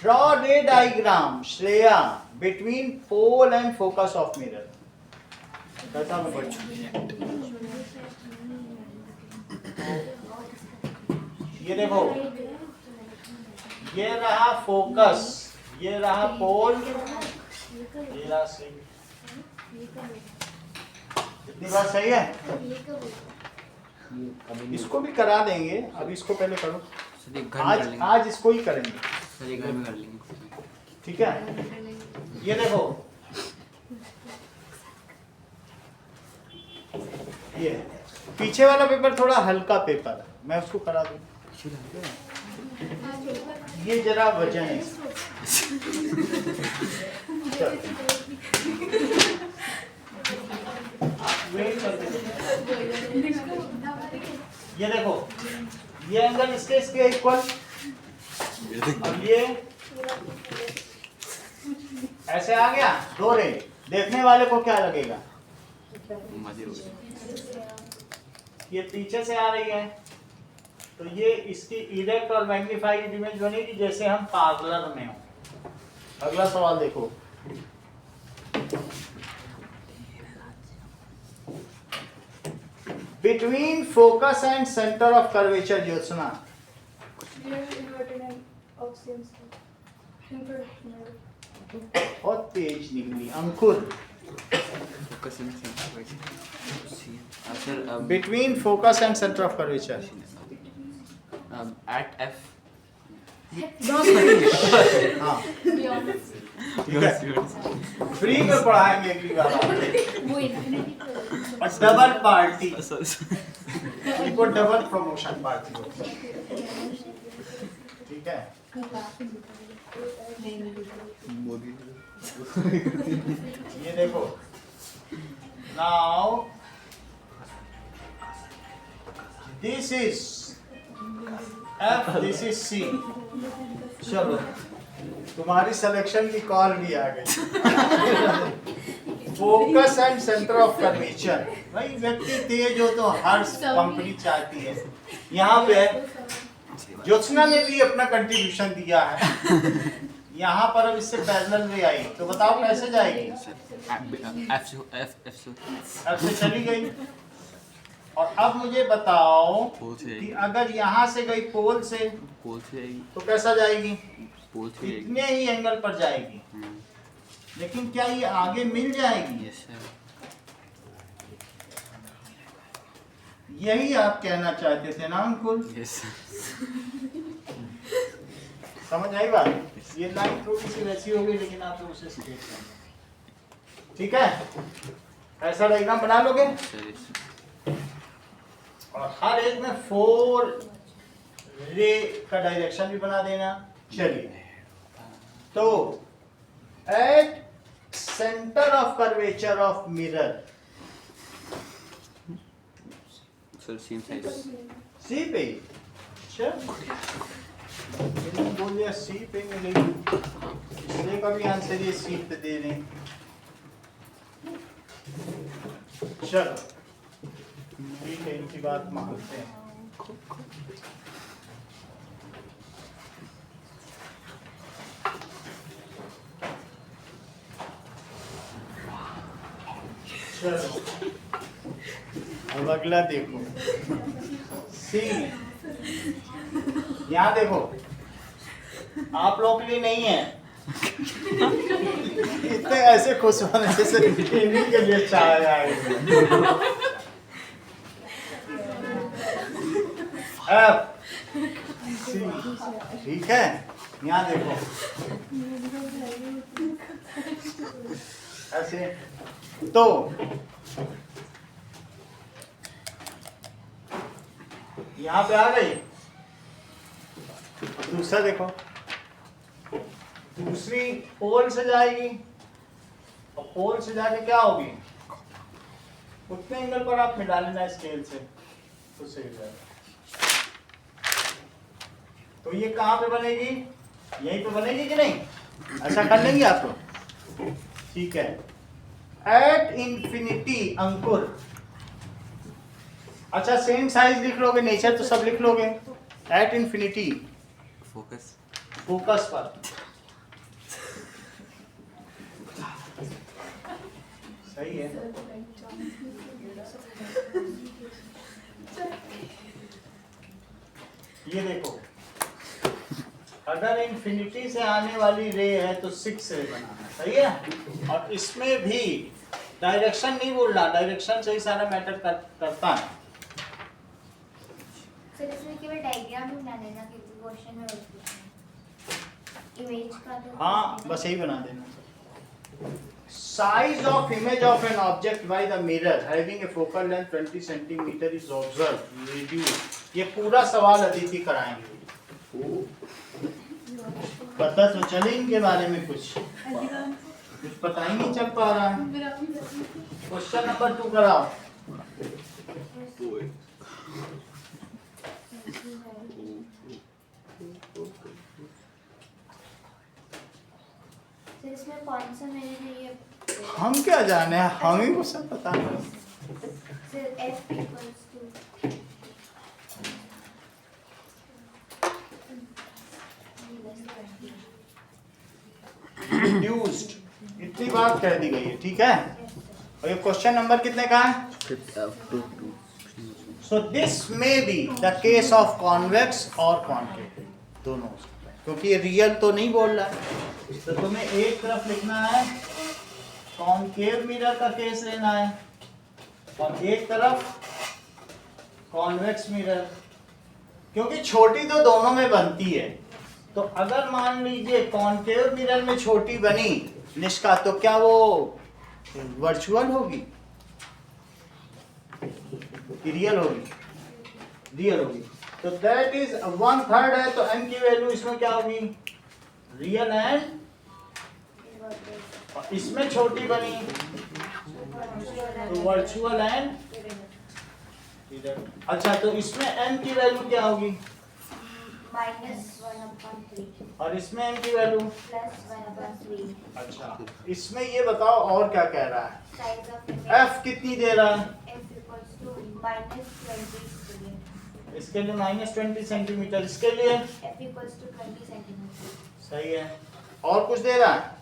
A: draw ray diagram Shreya between pole and focus of mirror कैसा मैं पढ़ूं ये देखो ये रहा फोकस ये रहा पोल ये रहा स्लिंग इतनी बात सही है इसको भी करा देंगे अभी इसको पहले करो
C: सर एक घर में कर लेंगे
A: आज इसको ही करेंगे
C: सर एक घर में कर लेंगे
A: ठीक है ये देखो ये पीछे वाला पेपर थोड़ा हल्का पेपर है मैं उसको करा दूं ये जरा वजन है चल। आप वेट कर ये देखो ये एंगल इसके इक्वल अब ये ऐसे आ गया दो रे देखने वाले को क्या लगेगा
C: मजे हो गए
A: ये पीछे से आ रही है तो ये इसकी इरेक्ट और मैग्नीफाइड इमेज बनेगी जैसे हम पार्लर में हो अगला सवाल देखो between focus and centre of curvature Jyotsna बहुत तेज निकली Ankur
C: focus in sir
A: between focus and centre of curvature
C: at F
A: हाँ ठीक है, फ्री में पढ़ाएंगे अगली बार आपको।
F: वो इन्फिनिटी
A: और डबल पार्टी, इनको डबल प्रमोशन पार्टी होती है, ठीक है। ये देखो now this is F, this is C। चलो तुम्हारी सिलेक्शन की कॉल भी आ गई। Focus and centre of curvature, भाई व्यक्ति तेज हो तो हर कंपनी चाहती है। यहाँ पे ज्योत्सना ने भी अपना कंट्रीब्यूशन दिया है, यहाँ पर अब इससे पैरेलल में आई, तो बताओ कैसे जाएगी? अब से चली गई। और अब मुझे बताओ कि अगर यहाँ से गई पोल से तो कैसा जाएगी? इतने ही एंगल पर जाएगी, लेकिन क्या ये आगे मिल जाएगी? यही आप कहना चाहते थे ना अंकुल? समझ आई बात? ये लाइन थोड़ी सी वैसी हो गई, लेकिन आप लोग उसे स्ट्रेट करेंगे, ठीक है? ऐसा डायग्राम बना लोगे और हर एक में 4 रे का डायरेक्शन भी बना देना। चलिए, तो at centre of curvature of mirror C पे, अच्छा बोल दिया सी पे मिलेगी, इसलिए का भी आंसर ये सी पे दे दें। चलो ठीक है, इनकी बात मानते हैं। चलो अब अगला देखो, सी। यहाँ देखो, आप लोग के लिए नहीं है, इतने ऐसे खुश होने से इन्हीं के लिए चाह जाएगा। F, C, ठीक है। यहाँ देखो ऐसे, तो यहाँ पे आ गई। दूसरा देखो, दूसरी पोल से जाएगी और पोल से जाके क्या होगी? उतने एंगल पर आप मिला लेना स्केल से, तो सही जाएगा। तो ये कहाँ पे बनेगी? यहीं पे बनेगी कि नहीं? ऐसा कर लेंगे आप लोग, ठीक है। एट इंफिनिटी अंकुर, अच्छा सेम साइज लिख लोगे, नेचर तो सब लिख लोगे। एट इंफिनिटी
C: फोकस
A: फोकस पर, सही है। ये देखो, अगर इंफिनिटी से आने वाली रे है तो 6 रे बनाना, सही है। और इसमें भी डायरेक्शन नहीं बोलना, डायरेक्शन से ही सारा मैटर करता है।
B: सर इसमें केवल डायग्राम ही बना देना, क्योंकि क्वेश्चन में इमेज का तो
A: हाँ बस यही बना देना। Size of image of an object by the mirror having a focal length 20 centimetre is observe reduce. ये पूरा सवाल अदिति कराएंगे। पता तो चले इनके बारे में, कुछ पता ही नहीं चल पा रहा है। क्वेश्चन नंबर 2 कराओ।
B: सर इसमें कौन सा मेरे लिए
A: हम क्या जाने, हमें को सब पता है।
B: Sir F equals to
A: reduced, इतनी बात कह दी गई है, ठीक है। और ये क्वेश्चन नंबर कितने का है? So this may be the case of convex और कॉन्केव, दोनों, क्योंकि ये रियल तो नहीं बोल रहा है। तो तुम्हें एक तरफ लिखना है कॉन्केव मिरर का केस लेना है, और एक तरफ कॉन्वेक्स मिरर, क्योंकि छोटी तो दोनों में बनती है, तो अगर मान लीजिए कॉन्केव मिरर में छोटी बनी निष्का, तो क्या वो वर्चुअल होगी कि रियल होगी? रियल होगी। तो दैट इज 1/3 है, तो n की वैल्यू इसमें क्या होगी? रियल एंड, और इसमें छोटी बनी तो वर्चुअल एंड। अच्छा, तो इसमें n की वैल्यू क्या होगी?
B: -1/3
A: और इसमें n की वैल्यू
B: +1/3।
A: अच्छा, इसमें ये बताओ और क्या कह रहा है?
B: साइज ऑफ
A: f कितनी दे रहा है?
B: f -20
A: इसके लिए -20 सेंटीमीटर, इसके लिए
B: f 20 सेंटीमीटर।
A: सही है। और कुछ दे रहा है?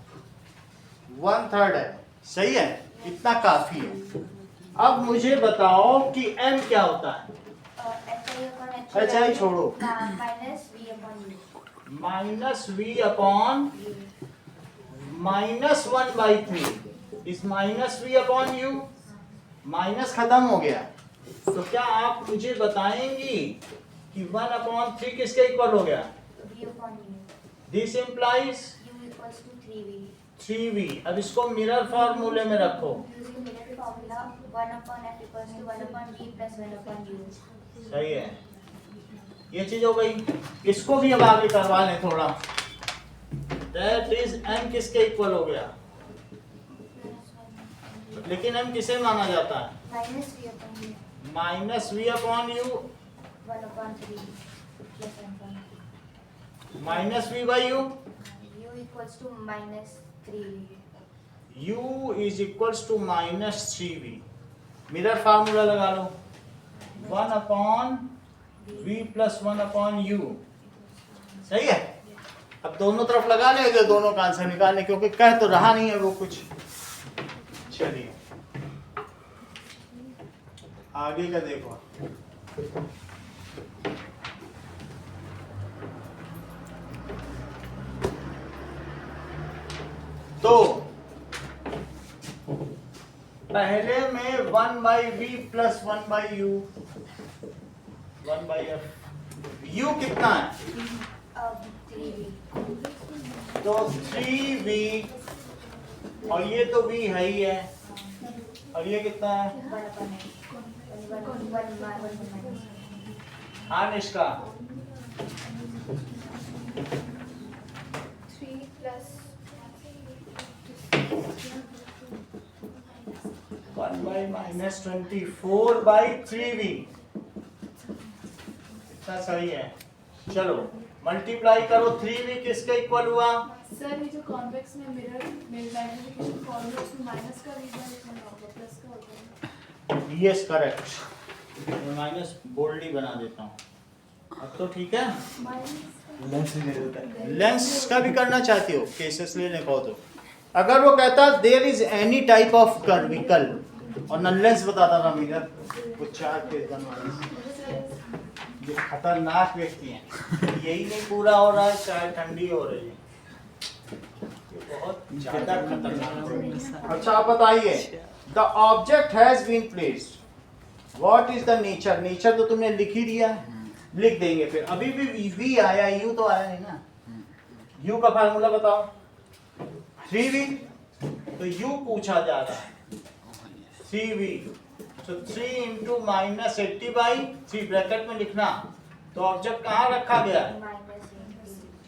A: 1/3 है, सही है, इतना काफी है। अब मुझे बताओ कि m क्या होता है? HI छोड़ो, -v अपॉन -1/3 इस -v/u, माइनस खत्म हो गया। तो क्या आप मुझे बताएंगी कि 1/3 किसके इक्वल हो गया? This implies 3v। अब इसको मिरर फॉर्मूले में रखो। सही है, ये चीज हो गई। इसको भी अब आगे करवा लें थोड़ा। दैट इज m किसके इक्वल हो गया? लेकिन m किसे माना जाता है? -v/u -v/u। u is equals to -3v। Mirror formula लगा लो, 1/v + 1/u। सही है। अब दोनों तरफ लगा लेंगे दोनों का आंसर निकालने, क्योंकि कह तो रहा नहीं है वो कुछ। चलिए आगे का देखो। तो पहले में 1/v + 1/u 1/f। u कितना है? तो 3v, और ये तो v है ही है, और ये कितना है? हाँ निष्का, 1/-24/3v। इतना सही है। चलो मल्टीप्लाई करो, 3v किसके इक्वल हुआ?
D: सर ये जो कॉन्वेक्स में मिरर मैग्निफिकेशन फॉर्मूला उसमें माइनस का रीजन लिखना होगा, प्लस का होगा।
A: यस करेक्ट, माइनस बोल्ड ही बना देता हूँ। अब तो ठीक है। लेंस का भी करना चाहती हो? केसेस लेने को तो अगर वो कहता there is any type of कर्विकल और नॉनलेंस बताता था मिरर, वो चार पेज बनवाने। ये खतरनाक व्यक्ति हैं, यही नहीं पूरा हो रहा है, चाय ठंडी हो रही है, ये बहुत ज्यादा खतरनाक है। अच्छा आप बताइए, the object has been placed, what is the nature? Nature तो तुमने लिख ही दिया है, लिख देंगे फिर। अभी भी v आया, u तो आया नहीं ना। u का फार्मूला बताओ। 3v, तो u पूछा जा रहा है, 3v, तो 3 × -80/3 ब्रैकेट में लिखना। तो ऑब्जेक्ट कहाँ रखा गया है?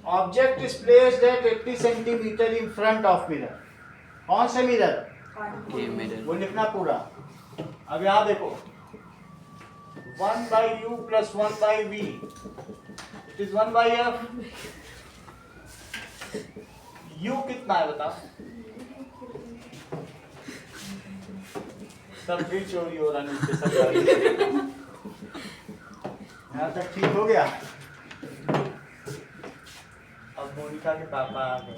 A: Object is placed at 80 centimetre in front of mirror. कौन से मिरर? वो लिखना पूरा। अब यहाँ देखो, 1/u + 1/v, it is 1/f। u कितना है बताओ? सब फिर चोरी हो रहा नीचे सब। यहाँ तक ठीक हो गया। अब मोनिका के पापा आ गए,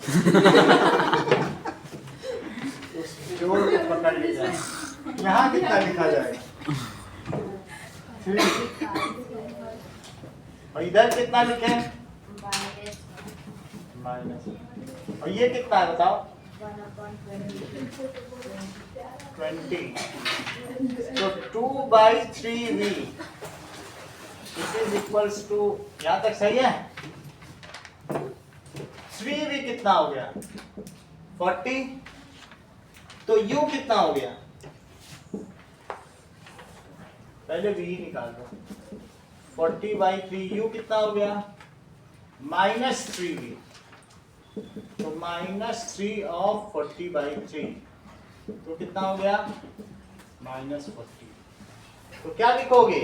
A: उस चोर को पकड़ ले जाए। यहाँ कितना लिखा जाएगा? और इधर कितना लिखे? माइनस। और ये कितना है बताओ? 20। तो 2/3v it is equals to, यहाँ तक सही है? 3v कितना हो गया 40, तो u कितना हो गया, पहले v निकाल दो, 40/3 u कितना हो गया -3v, तो -3 of 40/3 तो कितना हो गया -40। तो क्या लिखोगे,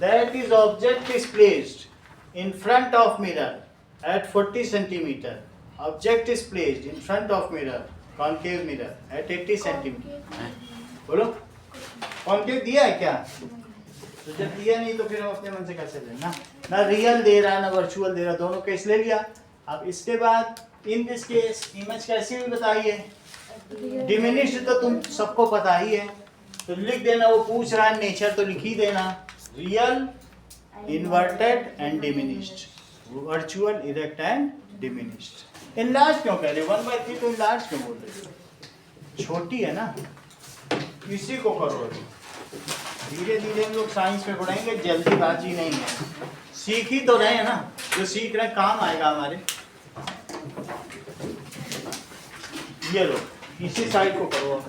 A: that is object is placed in front of mirror at 40 centimetre, object is placed in front of mirror, concave mirror at 80 centimetre. बोलो कॉन्केव दिया है क्या, तो जब दिया नहीं तो फिर हम अपने मन से कैसे लेना, ना रियल दे रहा है ना वर्चुअल दे रहा, दोनों केस ले लिया। अब इसके बाद इन दिस केस इमेज कैसी हुई बताइए, डिमिनिश्ड तो तुम सबको पता ही है, तो लिख देना, वो पूछ रहा है नेचर तो लिख ही देना, real inverted and diminished, virtual erect and diminished. Enlarge क्यों कह रहे 1/3 तो इनलार्ज क्यों बोल रहे, छोटी है ना, इसी को करो अभी, धीरे धीरे हम लोग साइंस में पढ़ेंगे, जल्दीबाजी नहीं है, सीख ही तो रहे हैं ना, जो सीख रहे हैं काम आएगा हमारे। ये लो इसी साइड को करो।